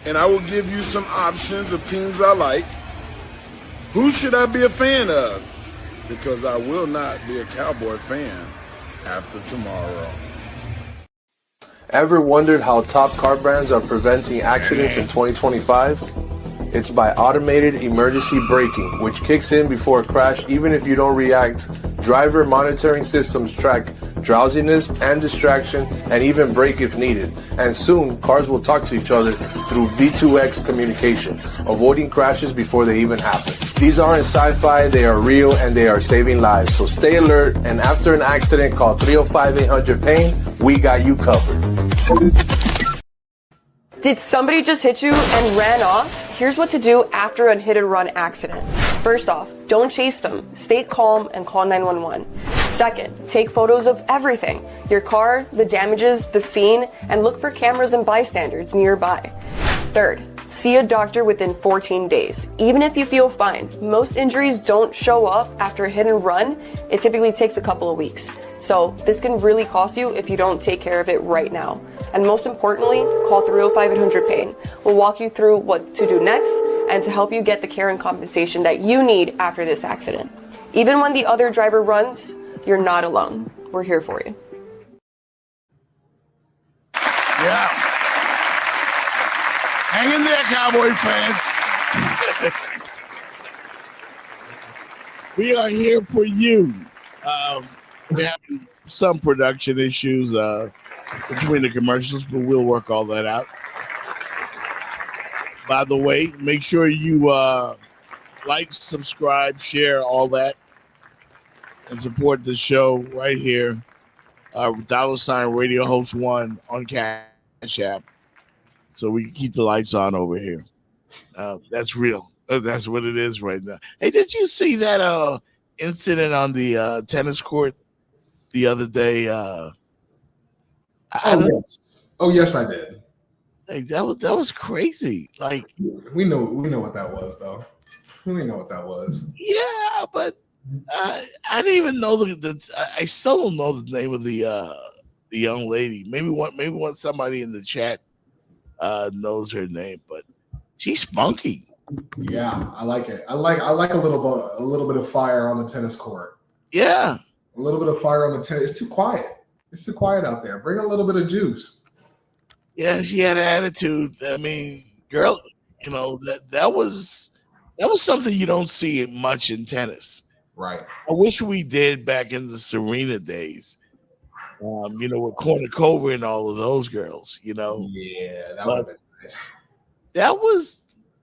and I will give you some options of teams I like. Who should I be a fan of? Because I will not be a Cowboy fan after tomorrow. Ever wondered how top car brands are preventing accidents in 2025? It's by automated emergency braking, which kicks in before a crash even if you don't react. Driver monitoring systems track drowsiness and distraction and even brake if needed. And soon, cars will talk to each other through V2X communication, avoiding crashes before they even happen. These aren't sci-fi, they are real and they are saving lives. So stay alert, and after an accident, call 305-800-PAIN. We got you covered. Did somebody just hit you and ran off? Here's what to do after a hit and run accident. First off, don't chase them. Stay calm and call 911. Second, take photos of everything. Your car, the damages, the scene, and look for cameras and bystanders nearby. Third, see a doctor within 14 days. Even if you feel fine, most injuries don't show up after a hit and run. It typically takes a couple of weeks. So this can really cost you if you don't take care of it right now. And most importantly, call 305-800-PAIN. We'll walk you through what to do next and to help you get the care and compensation that you need after this accident. Even when the other driver runs, you're not alone. We're here for you. Yeah. Hang in there, Cowboy fans. We are here for you. We're having some production issues between the commercials, but we'll work all that out. By the way, make sure you like, subscribe, share, all that, and support the show right here. $ Radio Host 1 on Cash App, so we can keep the lights on over here. That's real. That's what it is right now. Hey, did you see that incident on the tennis court the other day? Yes, I did. Like, that was crazy. Like, we know what that was, though. We know what that was. Yeah, but I didn't even know I still don't know the name of the young lady. Maybe want somebody in the chat knows her name, but she's spunky. Yeah, I like it. I like a little bit of fire on the tennis court. Yeah, a little bit of fire on the tennis. It's too quiet. It's too quiet out there. Bring a little bit of juice. Yeah, she had an attitude. I mean, girl, that was something you don't see much in tennis. Right. I wish we did back in the Serena days. With Kornikova and all of those girls. Yeah, that would have been nice.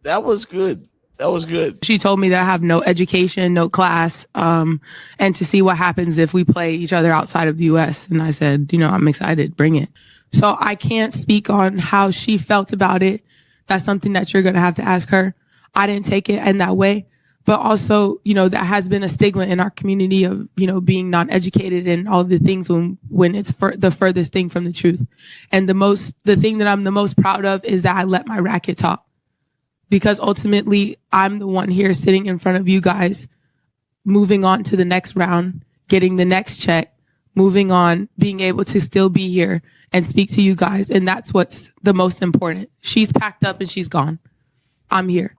That was good. That was good. She told me that I have no education, no class, and to see what happens if we play each other outside of the U.S. And I said, I'm excited. Bring it. So I can't speak on how she felt about it. That's something that you're going to have to ask her. I didn't take it in that way. But also, that has been a stigma in our community of, being non-educated and all the things when it's the furthest thing from the truth. And the thing that I'm the most proud of is that I let my racket talk. Because ultimately, I'm the one here sitting in front of you guys, moving on to the next round, getting the next check, moving on, being able to still be here and speak to you guys. And that's what's the most important. She's packed up and she's gone. I'm here.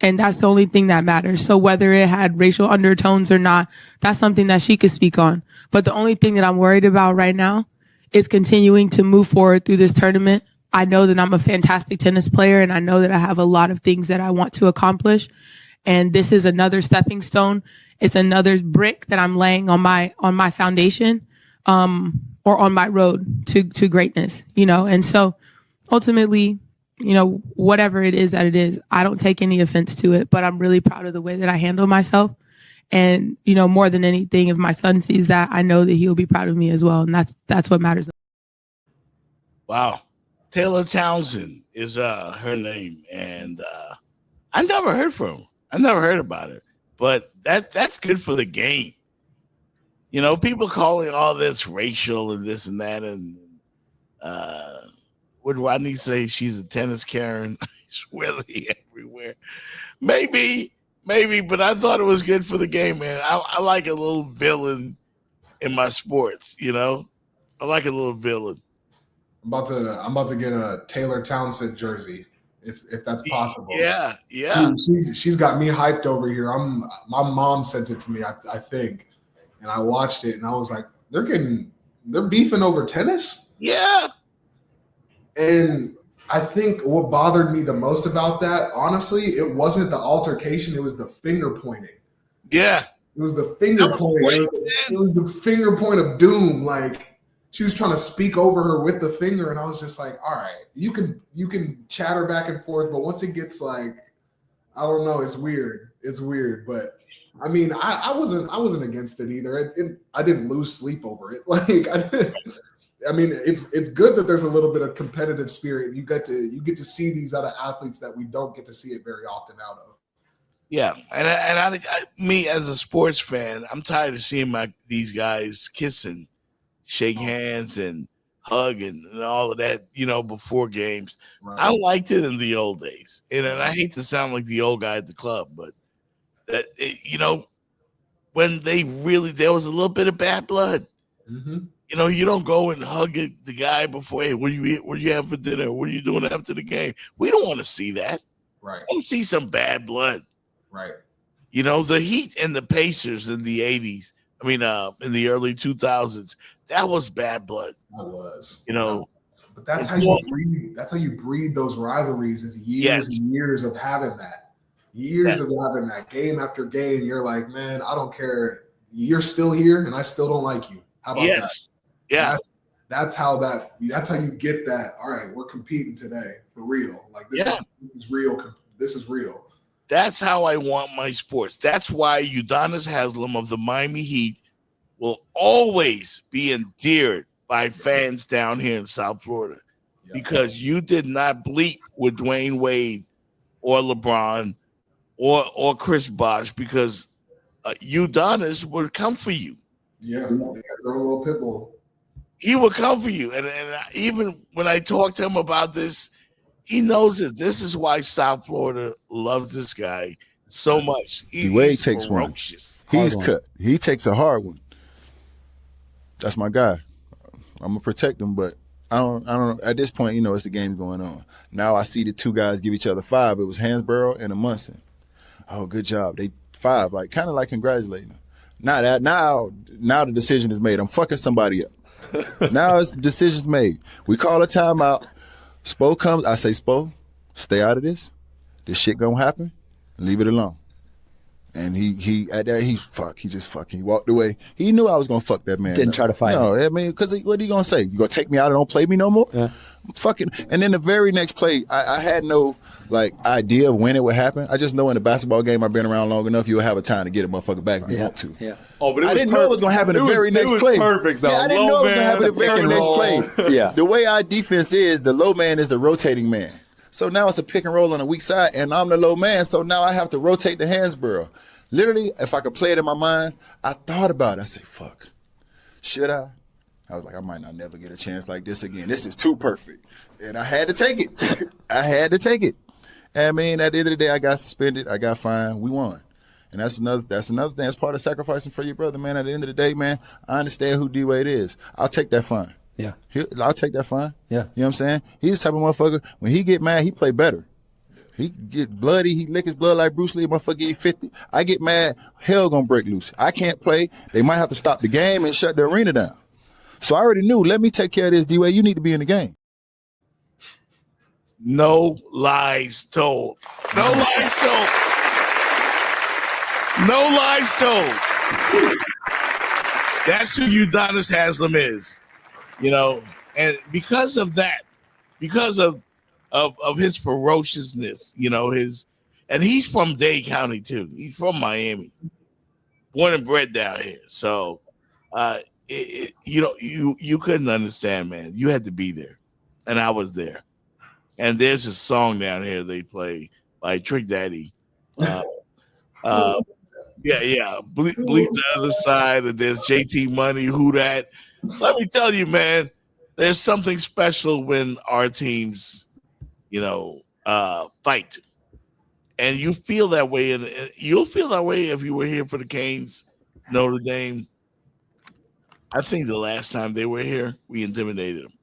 And that's the only thing that matters. So whether it had racial undertones or not, that's something that she could speak on. But the only thing that I'm worried about right now is continuing to move forward through this tournament. I know that I'm a fantastic tennis player and I know that I have a lot of things that I want to accomplish. And this is another stepping stone. It's another brick that I'm laying on my foundation, or on my road to greatness, And so ultimately, whatever it is that it is, I don't take any offense to it, but I'm really proud of the way that I handle myself. And, more than anything, if my son sees that, I know that he'll be proud of me as well. And that's what matters. Wow. Taylor Townsend is her name. And I never heard from her. I never heard about her. But that's good for the game. People calling all this racial and this and that. And would Rodney say she's a tennis Karen? Swilly everywhere. Maybe, but I thought it was good for the game, man. I like a little villain in my sports, I like a little villain. I'm about to get a Taylor Townsend jersey, if that's possible. Yeah. She's got me hyped over here. My mom sent it to me, I think, and I watched it and I was like, they're beefing over tennis? Yeah. And I think what bothered me the most about that, honestly, it wasn't the altercation, it was the finger pointing. Yeah. It was the finger pointing. It was the finger point of doom. Like, she was trying to speak over her with the finger, and I was just like, all right, you can chatter back and forth, but once it gets like, I don't know, it's weird. It's weird. But I mean, I wasn't against it either. I didn't lose sleep over it. Like, I mean, it's good that there's a little bit of competitive spirit. You get to see these other athletes that we don't get to see it very often out of. Yeah, and me as a sports fan, I'm tired of seeing these guys kissing, shake hands, and hug and all of that. Before games, right. I liked it in the old days, and I hate to sound like the old guy at the club, but when there was a little bit of bad blood. Mm-hmm. You don't go and hug the guy before, hey, what you have for dinner? What are you doing after the game? We don't want to see that. Right. We want to see some bad blood. Right. The Heat and the Pacers in the 80s, in the early 2000s, that was bad blood. That was. But that's how you breed those rivalries, is years and years of having that. Years of having that game after game. You're like, man, I don't care. You're still here and I still don't like you. How about that? Yeah. That's how you get that. All right, we're competing today for real. Like this is real. This is real. That's how I want my sports. That's why Udonis Haslem of the Miami Heat will always be endeared by fans down here in South Florida, because you did not bleep with Dwayne Wade or LeBron or Chris Bosh, because Udonis would come for you. Yeah, they got their own little pit bull. He would come for you. And even when I talk to him about this, he knows it. This is why South Florida loves this guy. so much. D-Wade He's takes ferocious. one. He's cut. He takes a hard one. That's my guy. I'm gonna protect him, but I don't. At this point, it's the game going on. Now I see the two guys give each other 5. It was Hansborough and a Munson. Oh, good job. They 5, kind of like congratulating them. Now the decision is made. I'm fucking somebody up. Now the decision's made. We call a timeout. Spo comes. I say, Spo, stay out of this. This shit gonna happen. Leave it alone. And he just fucking walked away. He knew I was gonna fuck that man. Didn't try to fight him. No, I mean, because what are you gonna say? You gonna take me out and don't play me no more? Yeah. Fucking. And then the very next play, I had no idea of when it would happen. I just know in a basketball game I've been around long enough, you'll have a time to get a motherfucker back if you want to. Yeah. Oh, but I didn't know it was gonna happen the very next play. Perfect though. Yeah, I didn't know it was gonna happen the very next play. Yeah. The way our defense is, the low man is the rotating man. So now it's a pick and roll on the weak side, and I'm the low man. So now I have to rotate the Hansborough. Literally, if I could play it in my mind, I thought about it. I said, fuck, should I? I was like, I might not never get a chance like this again. This is too perfect. And I had to take it. I had to take it. And I mean, at the end of the day, I got suspended. I got fined. We won. And that's another thing. That's part of sacrificing for your brother, man. At the end of the day, man, I understand who D-Wade is. I'll take that fine. Yeah. I'll take that fine. Yeah. You know what I'm saying? He's the type of motherfucker, when he get mad, he play better. He get bloody, he lick his blood like Bruce Lee, motherfucker get 50. I get mad, hell gonna break loose. I can't play. They might have to stop the game and shut the arena down. So I already knew, let me take care of this, D-Wade. You need to be in the game. No lies told. No lies told. No lies told. That's who Udonis Haslem is. And because of that, because of his ferociousness, and he's from Dade County too. He's from Miami, born and bred down here. So, you couldn't understand, man. You had to be there, and I was there. And there's a song down here they play by Trick Daddy. Bleep the other side, and there's JT Money, Who Dat. Let me tell you, man, there's something special when our teams, fight. And you feel that way, and you'll feel that way if you were here for the Canes, Notre Dame. I think the last time they were here, we intimidated them.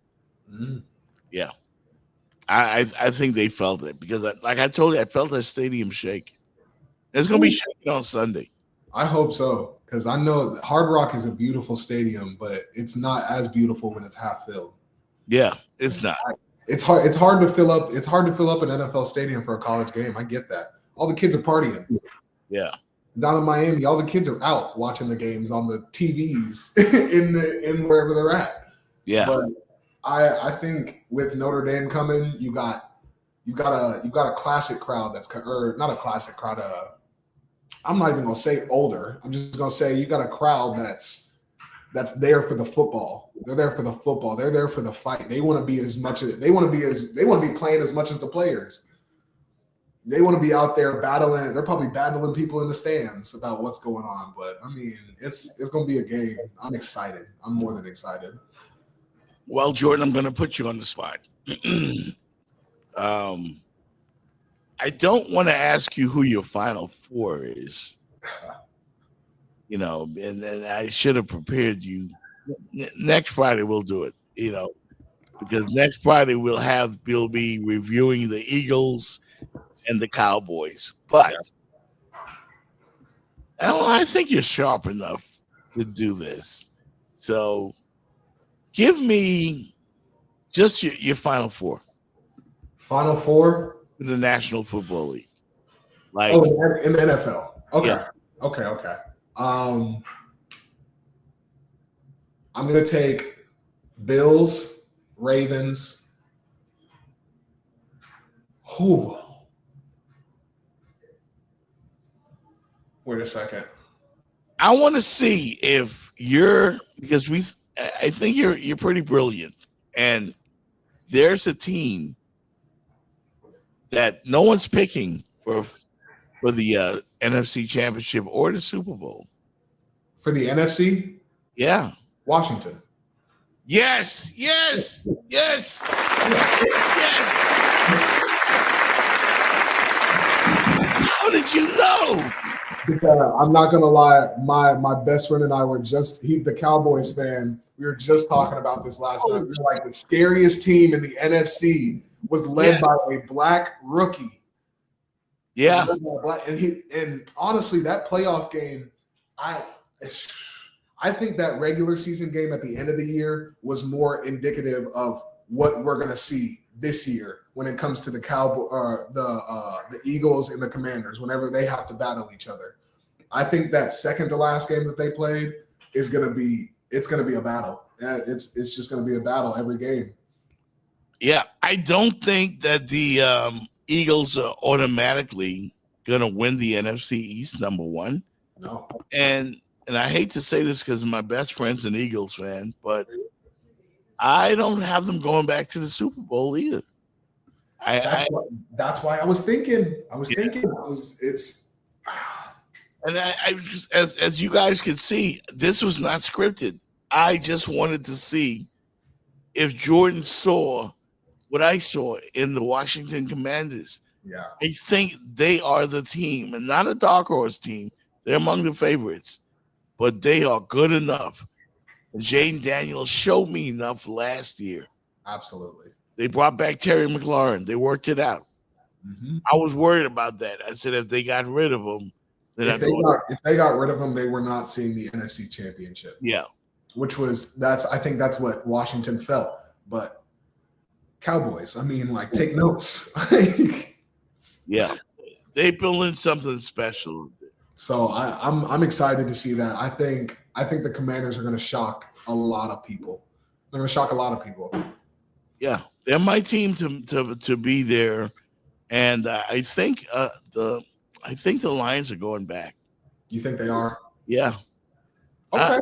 Mm. Yeah. I think they felt it because, like I told you, I felt that stadium shake. It's going to be shaking on Sunday. I hope so, because I know Hard Rock is a beautiful stadium, but it's not as beautiful when it's half filled. Yeah, it's not. It's hard to fill up. It's hard to fill up an NFL stadium for a college game. I get that. All the kids are partying. Yeah. Down in Miami, all the kids are out watching the games on the TVs in wherever they're at. Yeah. But I think with Notre Dame coming, you got a classic crowd not a classic crowd. I'm not even gonna say older. I'm just gonna say you got a crowd that's there for the football. They're there for the football. They're there for the fight. They want to be they want to be playing as much as the players. They want to be out there battling. They're probably battling people in the stands about what's going on. But I mean, it's gonna be a game. I'm excited. I'm more than excited. Well, Jordan, I'm gonna put you on the spot. I don't want to ask you who your Final Four is, and I should have prepared you. Next Friday we'll do it, because next Friday we'll be reviewing the Eagles and the Cowboys. But I think you're sharp enough to do this. So give me just your Final Four. Final Four? In the National Football League. In the NFL. Okay. Yeah. Okay. I'm going to take Bills, Ravens. Whew. Wait a second. I want to see if I think you're pretty brilliant, and there's a team that no one's picking for the NFC Championship or the Super Bowl. For the NFC? Yeah. Washington. Yes. How did did you know? I'm not gonna lie, my best friend and I were the Cowboys fan. We were just talking about this last night. We were like, the scariest team in the NFC was led by a black rookie. Yeah. And honestly, that playoff game, I think that regular season game at the end of the year was more indicative of what we're gonna see this year when it comes to the the Eagles and the Commanders whenever they have to battle each other. I think that second to last game that they played is gonna be a battle. It's just gonna be a battle every game. Yeah, I don't think that the Eagles are automatically gonna win the NFC East, number one. No. And I hate to say this because my best friend's an Eagles fan, but I don't have them going back to the Super Bowl either. That's why I was thinking. And I just, as you guys can see, this was not scripted. I just wanted to see if Jordan saw what I saw in the Washington Commanders. Yeah. I think they are the team, and not a dark horse team. They're among the favorites, but they are good enough. Jaden Daniels showed me enough last year. Absolutely. They brought back Terry McLaurin. They worked it out. Mm-hmm. I was worried about that. I said if they got rid of him, then if they got rid of him, they were not seeing the NFC Championship. Yeah. I think that's what Washington felt. But Cowboys, I mean, like, take notes. Yeah. They built in something special. So I'm excited to see that. I think the Commanders are going to shock a lot of people. They're going to shock a lot of people. Yeah, they're my team to be there, and I think the Lions are going back. You think they are? Yeah. Okay.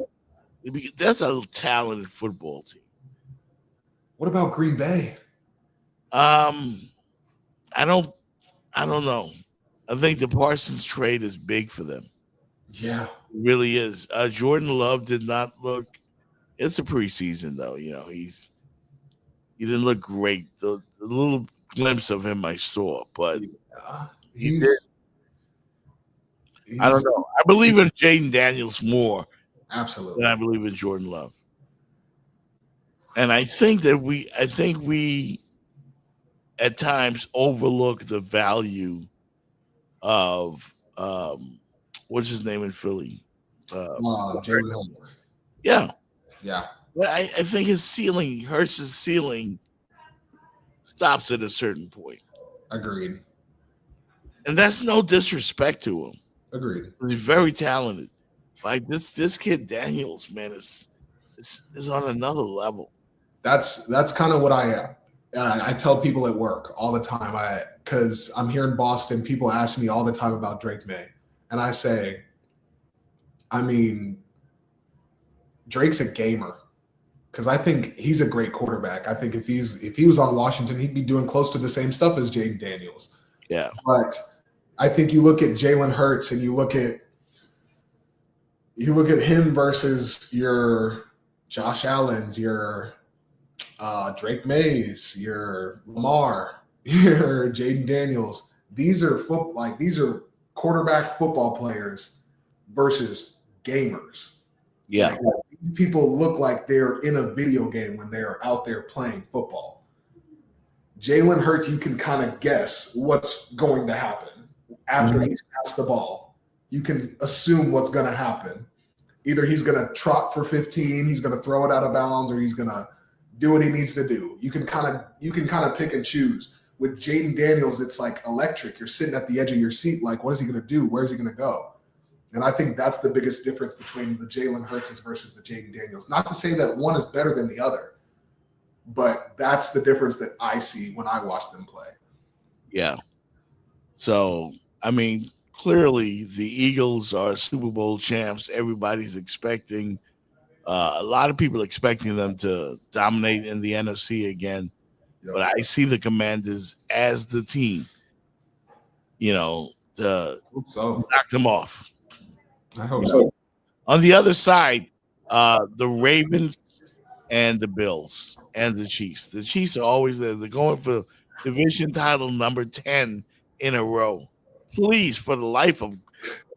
That's a talented football team. What about Green Bay? I don't know. I think the Parsons trade is big for them. Yeah. It really is. Jordan Love did not look. It's a preseason though. You know, he didn't look great. The little glimpse of him I saw, but he did. I don't know. I believe in Jaden Daniels more. Absolutely. Than I believe in Jordan Love. And I think we at times overlook the value of what's his name in Philly? Jalen Hurts. Yeah. Yeah. But I think Hurts' ceiling stops at a certain point. Agreed. And that's no disrespect to him. Agreed. He's very talented. Like this kid Daniels, man, is on another level. That's kind of what I tell people at work all the time. Because I'm here in Boston, people ask me all the time about Drake May, and I say, I mean, Drake's a gamer. Because I think he's a great quarterback. I think if he was on Washington, he'd be doing close to the same stuff as Jaden Daniels. Yeah. But I think you look at Jalen Hurts and you look at him versus your Josh Allen's, your Drake Mays, your Lamar, your Jaden Daniels. These are quarterback football players versus gamers. Yeah. Like, these people look like they're in a video game when they're out there playing football. Jalen Hurts, you can kind of guess what's going to happen after he snaps the ball. You can assume what's going to happen. Either he's going to trot for 15, he's going to throw it out of bounds, or he's going to do what he needs to do. You can kind of pick and choose. With Jaden Daniels, it's like electric. You're sitting at the edge of your seat, like, what is he going to do? Where's he going to go? And I think that's the biggest difference between the Jalen Hurts versus the Jaden Daniels. Not to say that one is better than the other, but that's the difference that I see when I watch them play. Yeah. So, I mean, clearly the Eagles are Super Bowl champs. Everybody's expecting, a lot of people expecting them to dominate in the NFC again. Yep. But I see the Commanders as the team, to knock them off. I hope so. On the other side, the Ravens and the Bills and the Chiefs. The Chiefs are always there. They're going for division title number 10 in a row. please, for the life of,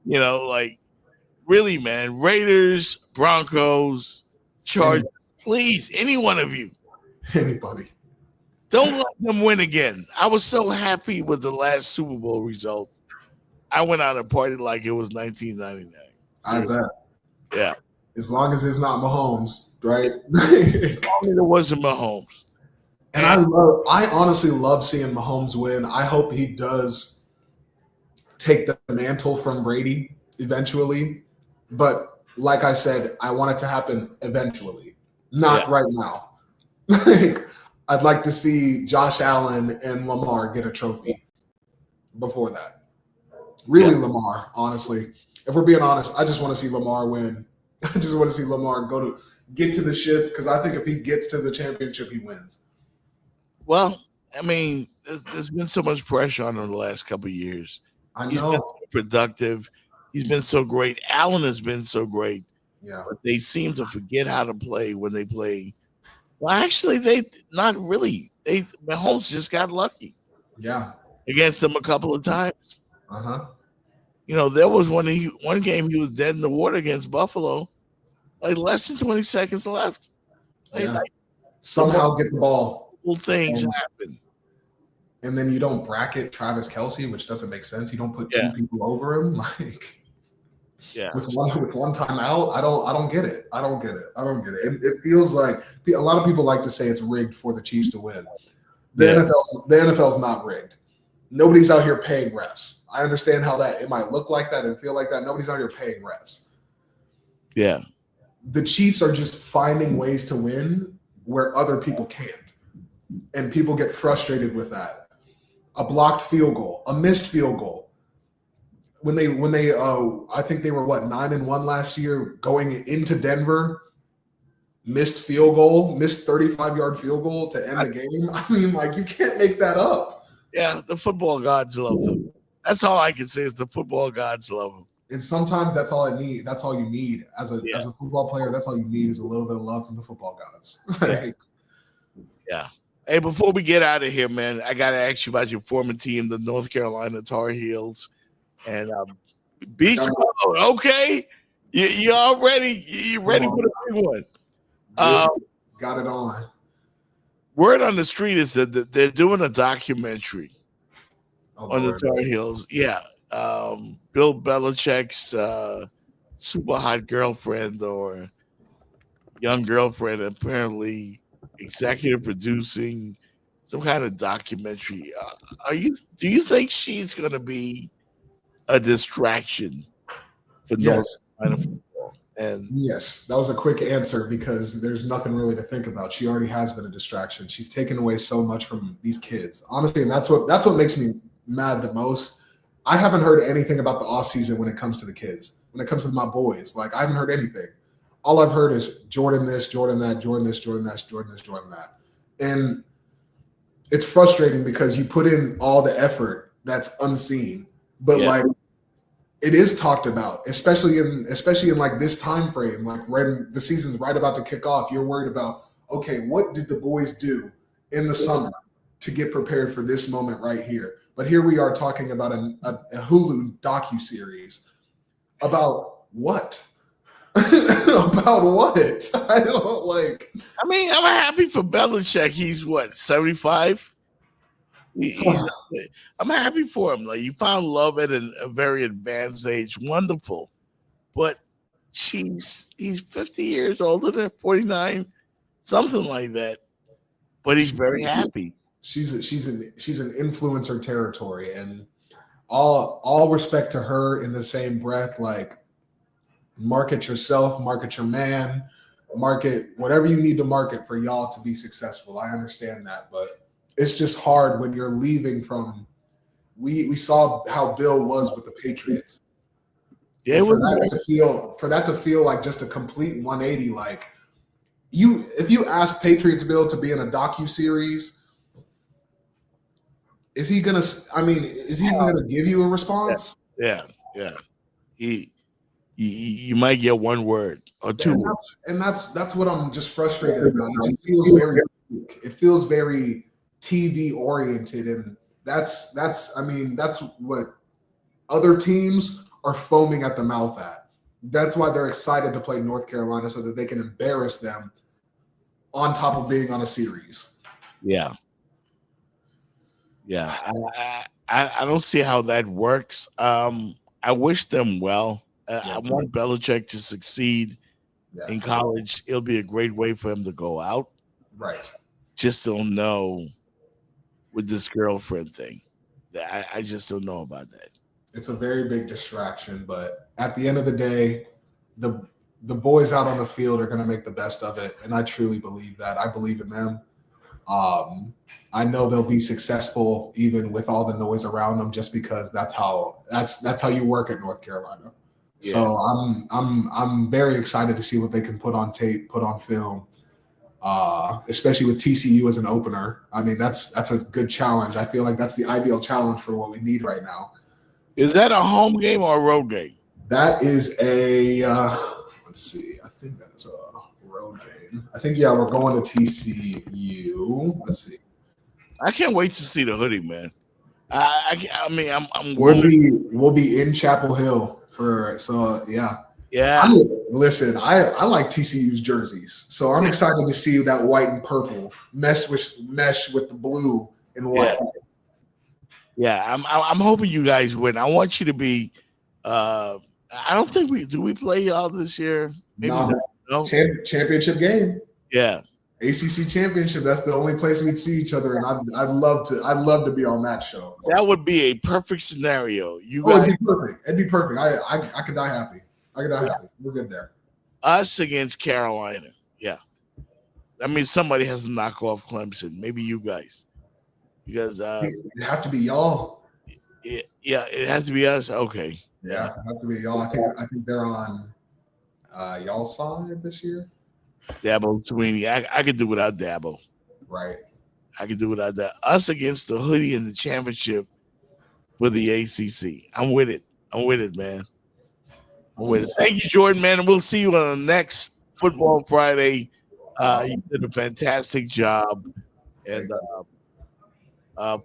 like, really, man, Raiders, Broncos, Chargers, please, any one of you. Anybody. Don't let them win again. I was so happy with the last Super Bowl result. I went out and partied like it was 1999. I bet. Yeah. As long as it's not Mahomes, right? It wasn't Mahomes. And I honestly love seeing Mahomes win. I hope he does take the mantle from Brady eventually. But like I said, I want it to happen eventually, not right now. I'd like to see Josh Allen and Lamar get a trophy before that. Really, Lamar, honestly. If we're being honest, I just want to see Lamar win. I just want to see Lamar get to the ship, because I think if he gets to the championship, he wins. Well, I mean, there's been so much pressure on him the last couple of years. I know. He's been so productive. He's been so great. Allen has been so great. Yeah. But they seem to forget how to play when they play. Well, actually, they not really. Mahomes just got lucky. Yeah. Against them a couple of times. Uh-huh. There was one game he was dead in the water against Buffalo. Like less than 20 seconds left. Somehow get the ball. Things happen. And then you don't bracket Travis Kelce, which doesn't make sense. You don't put two people over him. With one timeout. I don't get it. I don't get it. It feels like a lot of people like to say it's rigged for the Chiefs to win. The NFL's not rigged. Nobody's out here paying refs. I understand how it might look like that and feel like that. Nobody's out here paying refs. Yeah. The Chiefs are just finding ways to win where other people can't. And people get frustrated with that. A blocked field goal, a missed field goal. When they I think they were 9-1 last year, going into Denver, missed 35-yard field goal to end the game. I mean, you can't make that up. Yeah, the football gods love them. That's all I can say is the football gods love them. And sometimes that's all I need. That's all you need as a football player. That's all you need is a little bit of love from the football gods. Yeah. Hey, before we get out of here, man, I got to ask you about your former team, the North Carolina Tar Heels. And Beast Mode, okay? You all ready? You ready for the big one? Got it on. Word on the street is that they're doing a documentary on the Tar Heels. Yeah. Bill Belichick's super hot girlfriend or young girlfriend apparently executive producing some kind of documentary. Do you think she's going to be a distraction for North Carolina football? And yes, that was a quick answer because there's nothing really to think about. She already has been a distraction. She's taken away so much from these kids, honestly, and that's what makes me mad the most. I haven't heard anything about the offseason when it comes to the kids, when it comes to my boys. I haven't heard anything. All I've heard is Jordan this, Jordan that, Jordan this, Jordan that, Jordan this, Jordan that. And it's frustrating because you put in all the effort that's unseen, but it is talked about, especially in this time frame, when the season's right about to kick off. You're worried about, okay, what did the boys do in the summer to get prepared for this moment right here? But here we are talking about a Hulu docuseries about what? About what? I don't like. I mean, I'm happy for Belichick. He's 75? I'm happy for him. He found love at a very advanced age. Wonderful. But he's 50 years older than 49, something like that. But he's very happy. She's an influencer territory, and all respect to her in the same breath. Market yourself, market your man, market whatever you need to market for y'all to be successful. I understand that, but it's just hard when you're leaving from. We saw how Bill was with the Patriots. Yeah, for that to feel like just a complete 180. If you ask Patriots Bill to be in a docuseries, is he gonna? I mean, is he even gonna give you a response? Yeah. You might get one word or two. And that's what I'm just frustrated about. It feels very TV oriented, and that's what other teams are foaming at the mouth at. That's why they're excited to play North Carolina so that they can embarrass them on top of being on a series. Yeah. Yeah. I don't see how that works. I wish them well. I want Belichick to succeed in college. It'll be a great way for him to go out. Right. Just don't know with this girlfriend thing. I just don't know about that. It's a very big distraction, but at the end of the day, the boys out on the field are going to make the best of it, and I truly believe that. I believe in them. I know they'll be successful even with all the noise around them, just because that's how you work at North Carolina. Yeah. So I'm very excited to see what they can put on tape, put on film, especially with TCU as an opener. I mean, that's a good challenge. I feel like that's the ideal challenge for what we need right now. Is that a home game or a road game? That is a let's see. I think that is a road game. I think we're going to TCU. Let's see. I can't wait to see the hoodie, man. I mean, I'm we'll be in Chapel Hill yeah. Listen, I like TCU's jerseys, so I'm excited to see that white and purple mesh with the blue and white. Yeah, I'm hoping you guys win. I want you to be. I don't think we play y'all this year. Maybe no. Championship game. Yeah, ACC championship. That's the only place we'd see each other, and I'd love to be on that show. That would be a perfect scenario. It'd be perfect. It'd be perfect. I could die happy. We're good there. Us against Carolina. Yeah, I mean somebody has to knock off Clemson. Maybe you guys. Because it have to be y'all. Yeah, it has to be us. Okay. Yeah, it have to be y'all. I think they're on y'all's side this year. Dabo Sweeney. I could do without Dabo. Right. I could do without that. Us against the hoodie in the championship for the ACC. I'm with it, man. I'm with it. Thank you, Jordan, man. And we'll see you on the next Football Friday. You did a fantastic job. And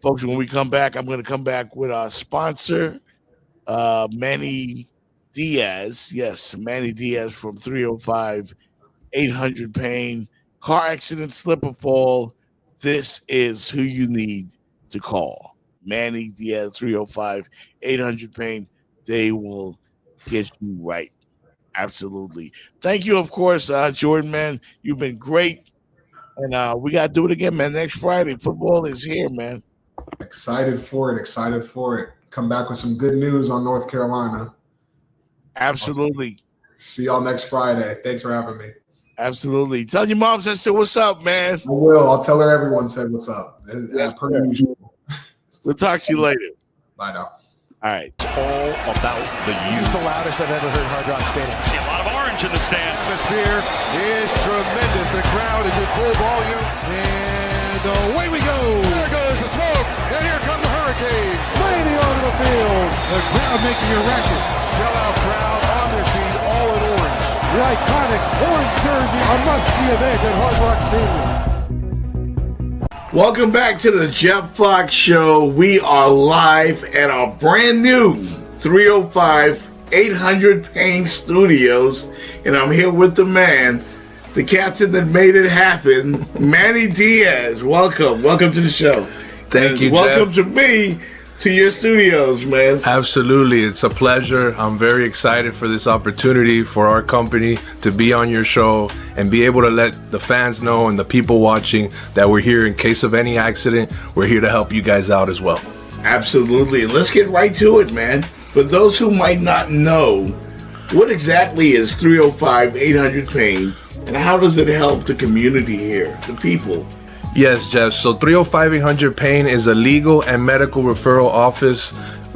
folks, when we come back, I'm going to come back with our sponsor, Manny Diaz. Yes, Manny Diaz from 305 800 Pain. Car accident, slip or fall. This is who you need to call. Manny Diaz, 305 800 Pain. They will get you right. Absolutely. Thank you, of course, Jordan, man. You've been great. And we got to do it again, man. Next Friday, football is here, man. Excited for it. Come back with some good news on North Carolina. Absolutely. See y'all next Friday. Thanks for having me. Absolutely. Tell your moms I said what's up, man. I will. I'll tell her everyone said what's up. As per usual. We'll talk to you later. Bye now. All right. All about the youth. This is the loudest I've ever heard Hard Rock Stadium. See a lot of orange in the stands. Atmosphere is tremendous. The crowd is in full volume. And away we go. There goes the smoke. And here comes the Hurricane. Flaming onto the field. The crowd making a racket. Sellout crowd on their feet, all in orange. The iconic orange jersey. A must-see event at Hard Rock Stadium. Welcome back to the Jeff Fox Show. We are live at our brand new 305 800 Pain Studios, and I'm here with the man, the captain that made it happen, Manny Diaz. Welcome to the show. Thank you, welcome Jeff. to me, to your studios, man. Absolutely, it's a pleasure. I'm very excited for this opportunity for our company to be on your show and be able to let the fans know and the people watching that we're here in case of any accident. We're here to help you guys out as well. Absolutely, and let's get right to it, man. For those who might not know, what exactly is 305 800 Pain, and how does it help the community here, the people? Yes, Jeff. So 305 800 Pain is a legal and medical referral office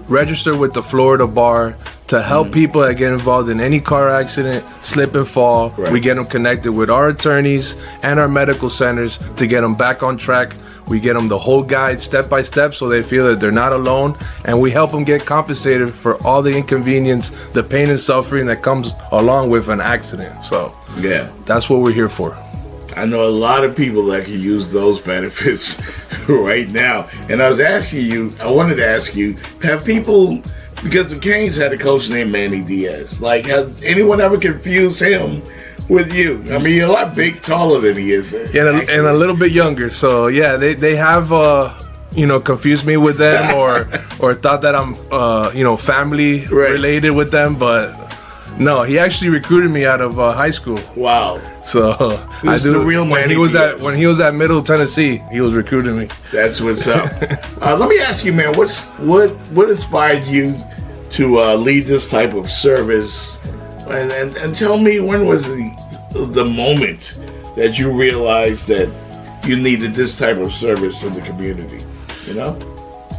registered with the Florida Bar to help people that get involved in any car accident, slip and fall. Right. We get them connected with our attorneys and our medical centers to get them back on track. We get them the whole guide step by step so they feel that they're not alone, and we help them get compensated for all the inconvenience, the pain and suffering that comes along with an accident. So yeah, that's what we're here for. I know a lot of people that can use those benefits right now. And I wanted to ask you, have people Because the Canes had a coach named Manny Diaz. Like, has anyone ever confused him with you? I mean, you're a lot taller than he is. Yeah, and a little bit younger. So yeah, they have confused me with them or thought that I'm family related with them, but no, he actually recruited me out of high school. Wow. So this is the real Manny Diaz. When he was at Middle Tennessee, he was recruiting me. That's what's up. Let me ask you, man, what inspired you to lead this type of service? And tell me, when was the moment that you realized that you needed this type of service in the community? You know?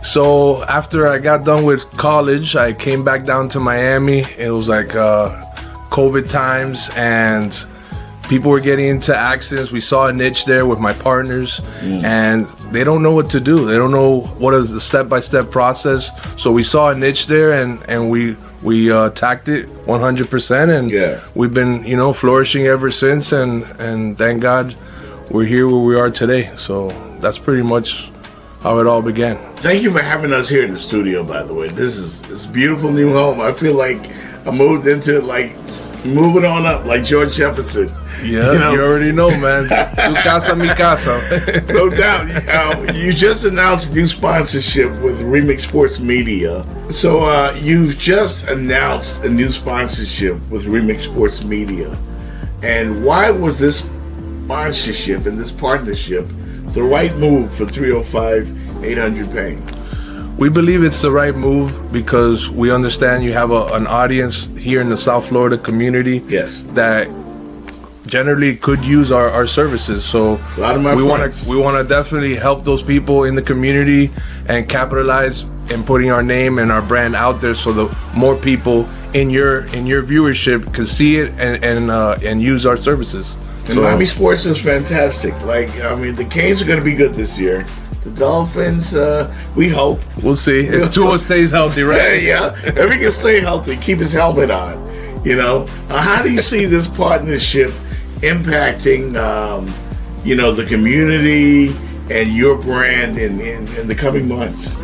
So after I got done with college, I came back down to Miami. It was like COVID times, and people were getting into accidents. We saw a niche there with my partners, and they don't know what to do. They don't know what is the step-by-step process. So we saw a niche there, and we attacked it 100%, and we've been flourishing ever since. And thank God we're here where we are today. So that's pretty much how it all began. Thank you for having us here in the studio, by the way. This is a beautiful new home. I feel like I moved into it, moving on up like George Jefferson. Yeah, you already know, man. Tu casa, mi casa. No doubt. You just announced a new sponsorship with Remix Sports Media. So you've just announced a new sponsorship with Remix Sports Media. And why was this sponsorship and this partnership the right move for 305-800 Pain? We believe it's the right move because we understand you have an audience here in the South Florida community that generally could use our services. So a lot of my friends. We want to definitely help those people in the community and capitalize in putting our name and our brand out there, so the more people in your viewership can see it and use our services. And Miami sports is fantastic. The Canes are going to be good this year. The Dolphins, we hope. We'll see. If Tua stays healthy, right? Yeah. If he can stay healthy, keep his helmet on. How do you see this partnership impacting, the community and your brand in the coming months?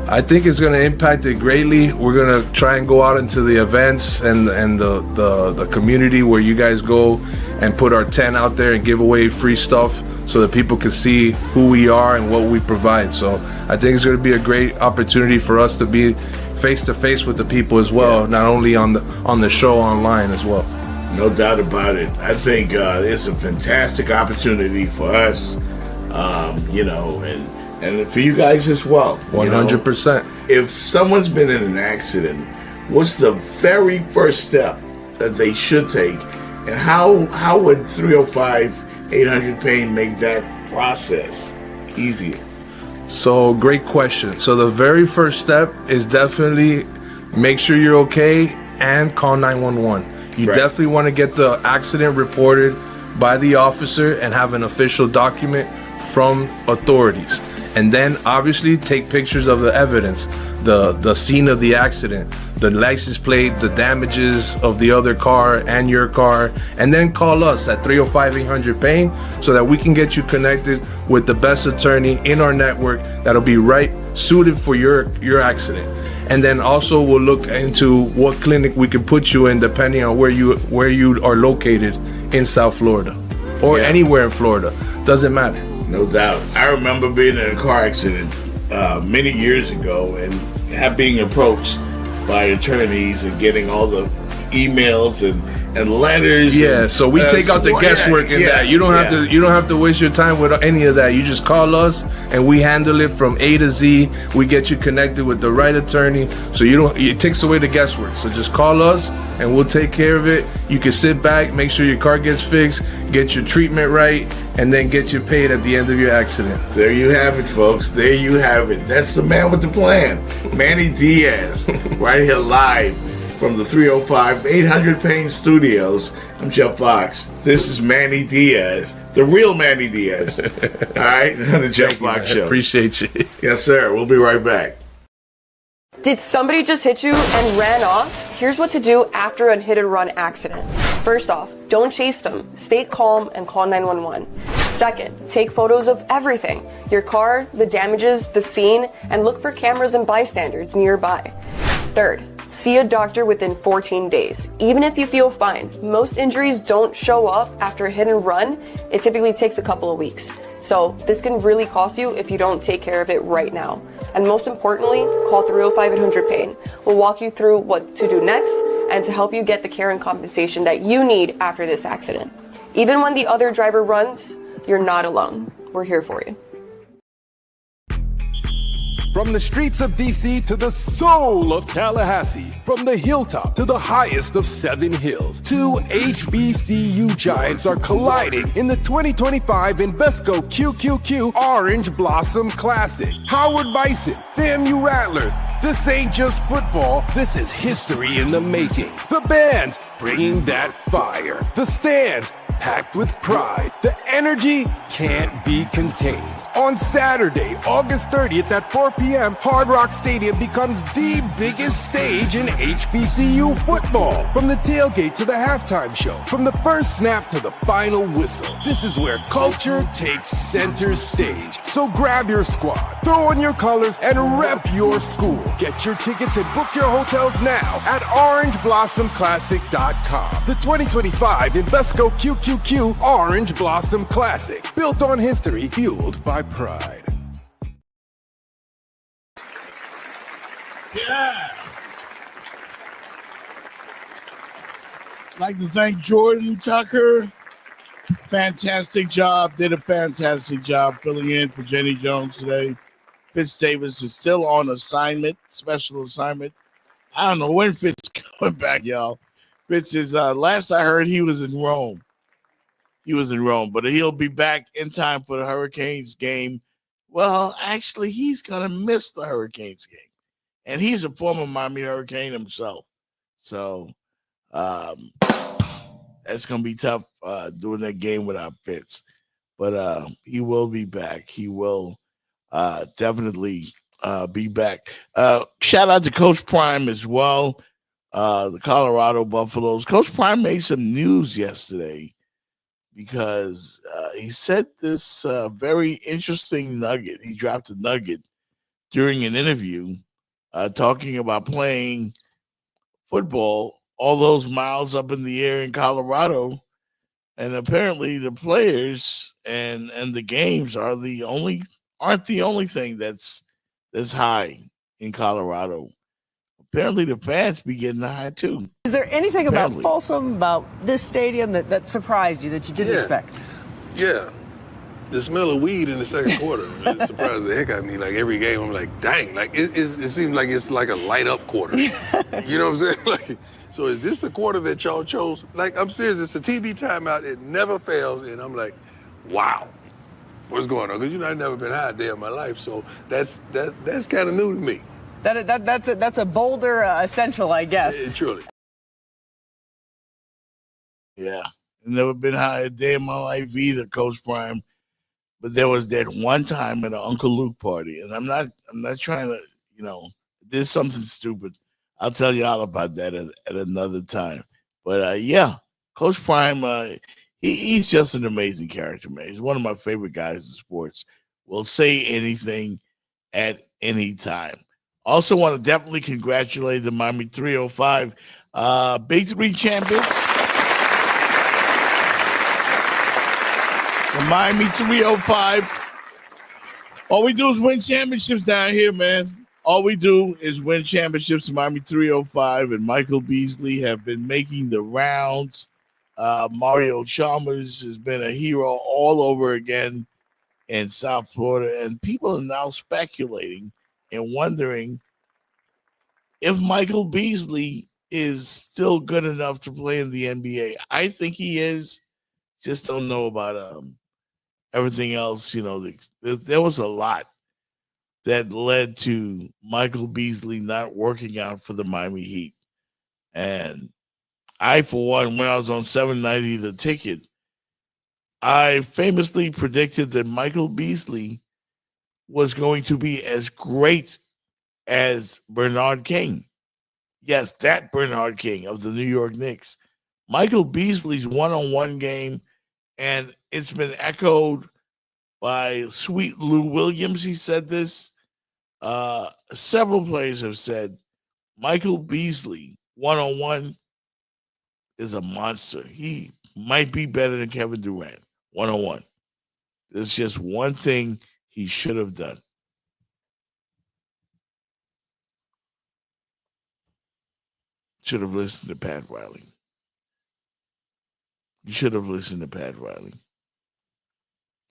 I think it's going to impact it greatly. We're going to try and go out into the events and the community where you guys go and put our tent out there and give away free stuff so that people can see who we are and what we provide. So I think it's going to be a great opportunity for us to be face to face with the people as well, not only on the show, online as well. No doubt about it. I think it's a fantastic opportunity for us, and for you guys as well. 100%. If someone's been in an accident, what's the very first step that they should take, and how would 305-800 Pain make that process easier? So great question. So the very first step is definitely make sure you're okay and call 911. You definitely want to get the accident reported by the officer and have an official document from authorities. And then obviously take pictures of the evidence, the scene of the accident, the license plate, the damages of the other car and your car, and then call us at 305-800 Pain so that we can get you connected with the best attorney in our network that'll be suited for your accident. And then also we'll look into what clinic we can put you in depending on where you are located in South Florida or anywhere in Florida. Doesn't matter. No doubt. I remember being in a car accident many years ago and being approached by attorneys and getting all the emails and letters. Yeah, so we take out the guesswork in that. You don't have to waste your time with any of that. You just call us and we handle it from A to Z. We get you connected with the right attorney, so it takes away the guesswork. So just call us and we'll take care of it. You can sit back, make sure your car gets fixed, get your treatment right, and then get you paid at the end of your accident. There you have it, folks. There you have it. That's the man with the plan, Manny Diaz, right here live from the 305-800 Pain Studios. I'm Jeff Fox. This is Manny Diaz, the real Manny Diaz. All right, the Jeff Fox Show. Appreciate you. Yes, sir. We'll be right back. Did somebody just hit you and ran off? Here's what to do after a hit and run accident. First off, don't chase them. Stay calm and call 911. Second, take photos of everything. Your car, the damages, the scene, and look for cameras and bystanders nearby. Third, see a doctor within 14 days. Even if you feel fine, most injuries don't show up after a hit and run. It typically takes a couple of weeks. So this can really cost you if you don't take care of it right now. And most importantly, call 305-800-PAIN. We'll walk you through what to do next and to help you get the care and compensation that you need after this accident. Even when the other driver runs, you're not alone. We're here for you. From the streets of DC to the soul of Tallahassee, from the hilltop to the highest of 7 hills, 2 HBCU giants are colliding in the 2025 Invesco QQQ Orange Blossom Classic. Howard Bison, FAMU Rattlers. This ain't just football, this is history in the making. The bands bringing that fire. The stands packed with pride. The energy can't be contained. On Saturday, August 30th at 4 p.m., Hard Rock Stadium becomes the biggest stage in HBCU football. From the tailgate to the halftime show, from the first snap to the final whistle, this is where culture takes center stage. So grab your squad, throw on your colors, and rep your school. Get your tickets and book your hotels now at orangeblossomclassic.com. The 2025 Invesco QQQ Orange Blossom Classic, built on history, fueled by pride. Yeah. I'd like to thank Jordan Tucker. Fantastic job. Did a fantastic job filling in for Jenny Jones today. Fitz Davis is still on assignment, special assignment. I don't know when Fitz is coming back, y'all. Fitz is, last I heard, he was in Rome. But he'll be back in time for the Hurricanes game. Well, actually, he's going to miss the Hurricanes game. And he's a former Miami Hurricane himself. So that's going to be tough doing that game without Fitz. But he will be back. He will definitely be back. Shout out to Coach Prime as well, the Colorado Buffaloes. Coach Prime made some news yesterday because he said this very interesting nugget. He dropped a nugget during an interview talking about playing football all those miles up in the air in Colorado. And apparently the players and the games aren't the only thing that's high in Colorado. Apparently the fans be getting high too. Is there anything about Folsom, about this stadium that surprised you, that you didn't expect? Yeah. The smell of weed in the second quarter, man, it surprised the heck out of me. Like every game, I'm like, dang, like it seems like it's like a light up quarter. You know what I'm saying? Like, so is this the quarter that y'all chose? Like, I'm serious, it's a TV timeout, it never fails, and I'm like, wow, what's going on? Because I've never been high a day in my life, so that's kind of new to me. That's a Boulder essential, I guess. Truly. Yeah, never been high a day in my life either, Coach Prime. But there was that one time at an Uncle Luke party, and I'm not trying to, did something stupid. I'll tell you all about that at another time. But yeah, Coach Prime, he's just an amazing character, man. He's one of my favorite guys in sports. Will say anything at any time. Also want to definitely congratulate the Miami 305 Big Three champions. The Miami 305. All we do is win championships down here, man. All we do is win championships. Miami 305 and Michael Beasley have been making the rounds. Mario Chalmers has been a hero all over again in South Florida. And people are now speculating and wondering if Michael Beasley is still good enough to play in the NBA. I think he is. Just don't know about everything else. There was a lot that led to Michael Beasley not working out for the Miami Heat. And I, for one, when I was on 790 The Ticket, I famously predicted that Michael Beasley was going to be as great as Bernard King. Yes, that Bernard King of the New York Knicks. Michael Beasley's one-on-one game, and it's been echoed by Sweet Lou Williams. He said this. Several players have said Michael Beasley, one-on-one, is a monster. He might be better than Kevin Durant, one-on-one. There's just one thing he should have done. Should have listened to Pat Riley. You should have listened to Pat Riley.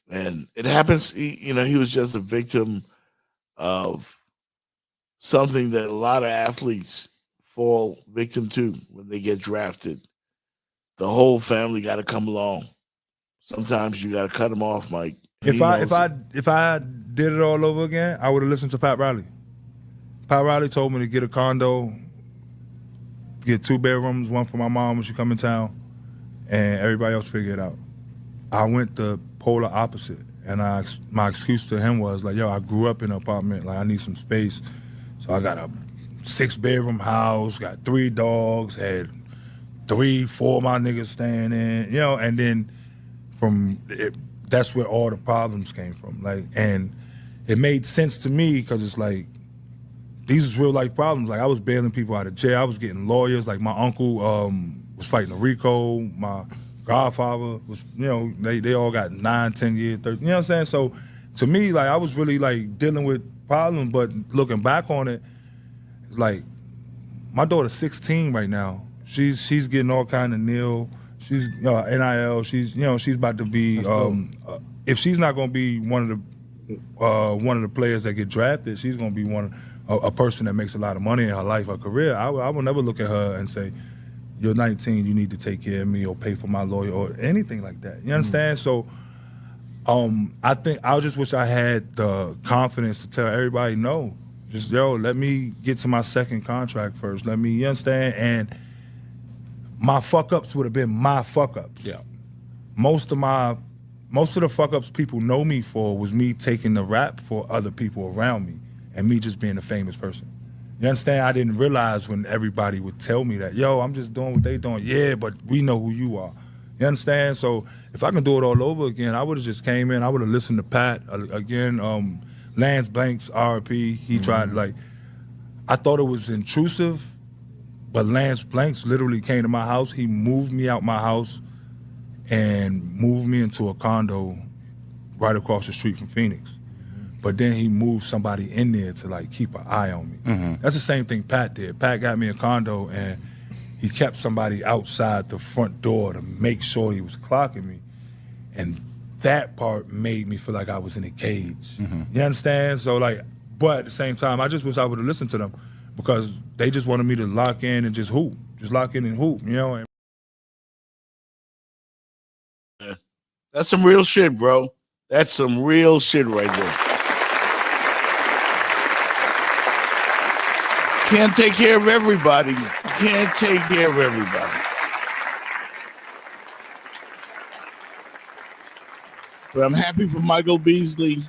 And it happens, he was just a victim of something that a lot of athletes fall victim to when they get drafted. The whole family got to come along. Sometimes you got to cut them off, Mike. If I did it all over again, I would have listened to Pat Riley. Pat Riley told me to get a condo, get 2 bedrooms, one for my mom when she come in town, and everybody else figure it out. I went the polar opposite, and my excuse to him was like, yo, I grew up in an apartment, like I need some space. So I got a 6-bedroom house, got 3 dogs, had 3-4 of my niggas staying in, and then that's where all the problems came from. Like, and it made sense to me because it's like, these is real life problems. Like, I was bailing people out of jail. I was getting lawyers. Like, my uncle was fighting a RICO. My godfather was, they all got 9, 10 years, 30, you know what I'm saying? So to me, like, I was really like dealing with problems, but looking back on it, it's like, my daughter's 16 right now. She's getting all kind of NIL. She's NIL. She's about to be. If she's not going to be one of the players that get drafted, she's going to be a person that makes a lot of money in her life, her career. I will never look at her and say, "You're 19. You need to take care of me or pay for my lawyer or anything like that." You understand? So, I think I just wish I had the confidence to tell everybody no. Just let me get to my second contract first. Let me, you understand? And my fuck-ups would have been my fuck-ups. Yeah. Most of the fuck-ups people know me for was me taking the rap for other people around me and me just being a famous person. You understand? I didn't realize when everybody would tell me that, yo, I'm just doing what they doing. Yeah, but we know who you are. You understand? So if I can do it all over again, I would have just came in. I would have listened to Pat again. Lance Banks, RP, he tried, like, I thought it was intrusive, but Lance Banks literally came to my house. He moved me out my house and moved me into a condo right across the street from Phoenix. But then he moved somebody in there to, like, keep an eye on me. That's the same thing Pat did. Pat got me a condo, and he kept somebody outside the front door to make sure he was clocking me. And that part made me feel like I was in a cage. You understand? So, like, but at the same time, I just wish I would have listened to them because they just wanted me to lock in and just hoop. Just lock in and hoop, And that's some real shit, bro. That's some real shit right there. Can't take care of everybody. Can't take care of everybody. But I'm happy for Michael Beasley.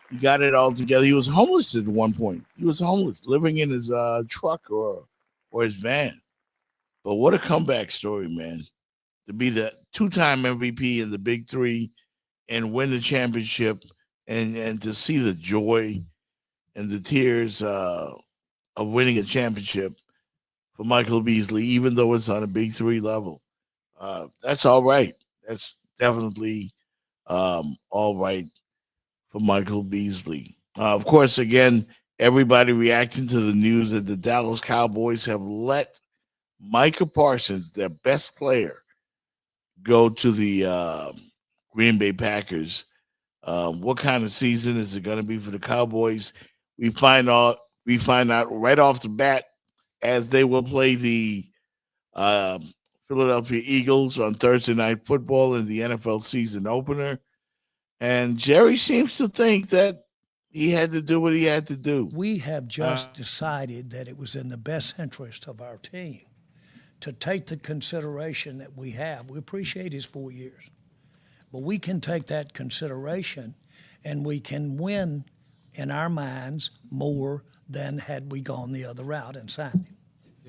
He got it all together. He was homeless at one point. He was homeless, living in his truck or his van. But what a comeback story, man. To be the 2-time MVP in the Big Three and win the championship and to see the joy and the tears of winning a championship for Michael Beasley, even though it's on a Big Three level. That's all right. That's definitely all right for Michael Beasley. Of course, again, everybody reacting to the news that the Dallas Cowboys have let Micah Parsons, their best player, go to the Green Bay Packers. What kind of season is it going to be for the Cowboys? We find out right off the bat as they will play the Philadelphia Eagles on Thursday Night Football in the NFL season opener. And Jerry seems to think that he had to do what he had to do. We have just decided that it was in the best interest of our team to take the consideration that we have. We appreciate his 4 years, but we can take that consideration and we can win in our minds more than had we gone the other route and signed him.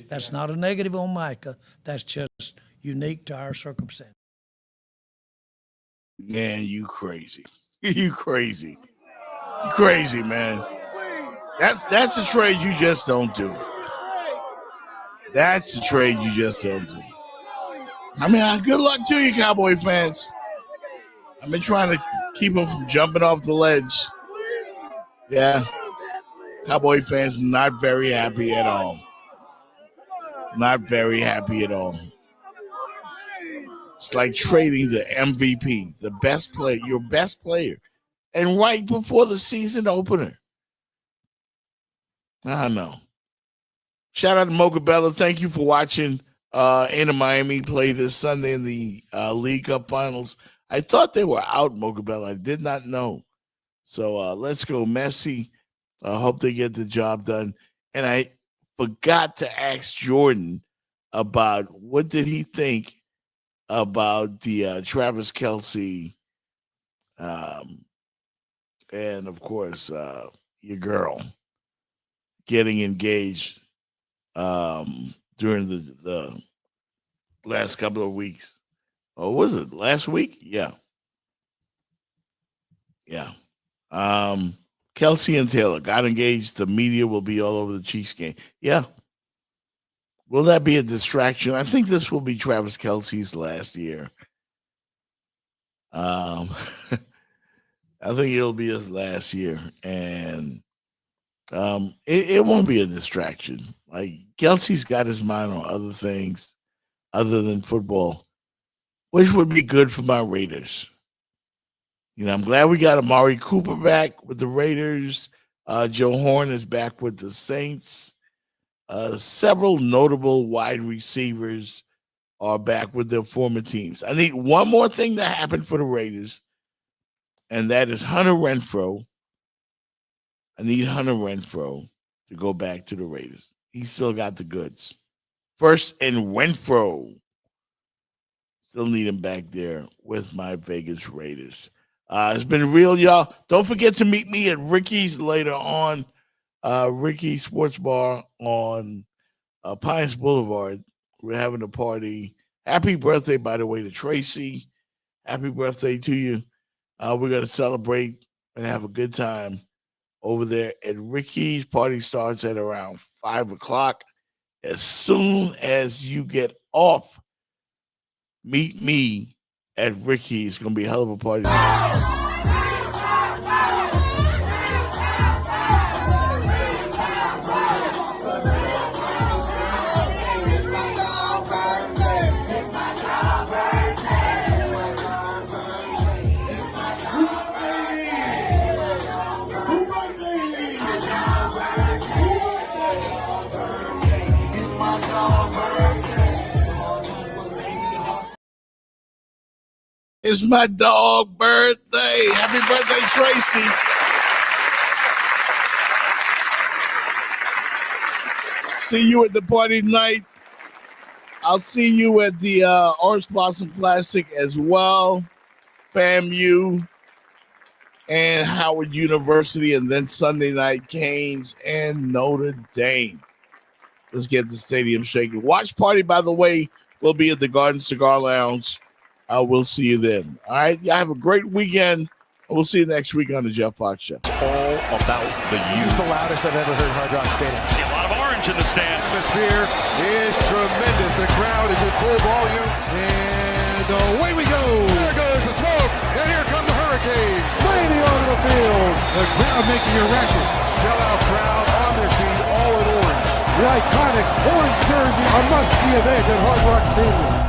That's not a negative on Micah. That's just unique to our circumstance. Man, you crazy. You crazy. You crazy, man. That's a trade you just don't do. That's the trade you just don't do. I mean, good luck to you, Cowboy fans. I've been trying to keep them from jumping off the ledge. Yeah. Cowboy fans not very happy at all. Not very happy at all. It's like trading the MVP, the best player, your best player, and right before the season opener. I know. Shout out to Mocha Bella. Thank you for watching Inter Miami play this Sunday in the League Cup Finals. I thought they were out, Mocha Bella. I did not know. So let's go Messi. I hope they get the job done. And I forgot to ask Jordan about what did he think about the Travis Kelce and, of course, your girl getting engaged during the last couple of weeks. Oh, was it last week? Yeah. Yeah. Kelce and Taylor got engaged. The media will be all over the Chiefs game. Yeah. Will that be a distraction? I think this will be Travis Kelce's last year. I think it'll be his last year. And it won't be a distraction. Like, Kelce's got his mind on other things other than football, which would be good for my Raiders. You know, I'm glad we got Amari Cooper back with the Raiders. Joe Horn is back with the Saints. Several notable wide receivers are back with their former teams. I need one more thing to happen for the Raiders, and that is Hunter Renfrow. I need Hunter Renfrow to go back to the Raiders. He's still got the goods. First and Renfrow. Still need him back there with my Vegas Raiders. It's been real, y'all. Don't forget to meet me at Ricky's later on. Ricky Sports Bar on Pines Boulevard. We're having a party. Happy birthday, by the way, to Tracy. Happy birthday to you. We're going to celebrate and have a good time over there at Ricky's. Party starts at around 5 o'clock. As soon as you get off, meet me at Ricky's. It's going to be a hell of a party. It's my dog birthday. Happy birthday, Tracy. See you at the party tonight. I'll see you at the Orange Blossom Classic as well. FAMU and Howard University, and then Sunday night, Canes and Notre Dame. Let's get the stadium shaking. Watch party, by the way, will be at the Garden Cigar Lounge. We'll see you then. All right. Y'all have a great weekend. We'll see you next week on the Jeff Fox Show. All about the youth. This is the loudest I've ever heard Hard Rock Stadium. See a lot of orange in the stands. Atmosphere is tremendous. The crowd is at full volume. And away we go. There goes the smoke. And here come the Hurricanes. Flaming onto the field. The crowd making a racket. Sellout crowd on their feet, all in orange. The iconic orange jersey, a must-see event at Hard Rock Stadium.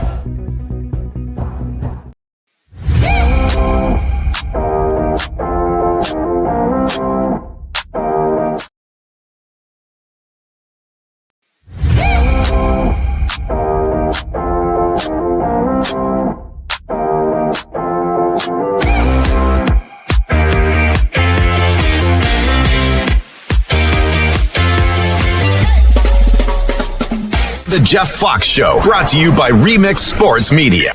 The Jeff Fox Show, brought to you by Remix Sports Media.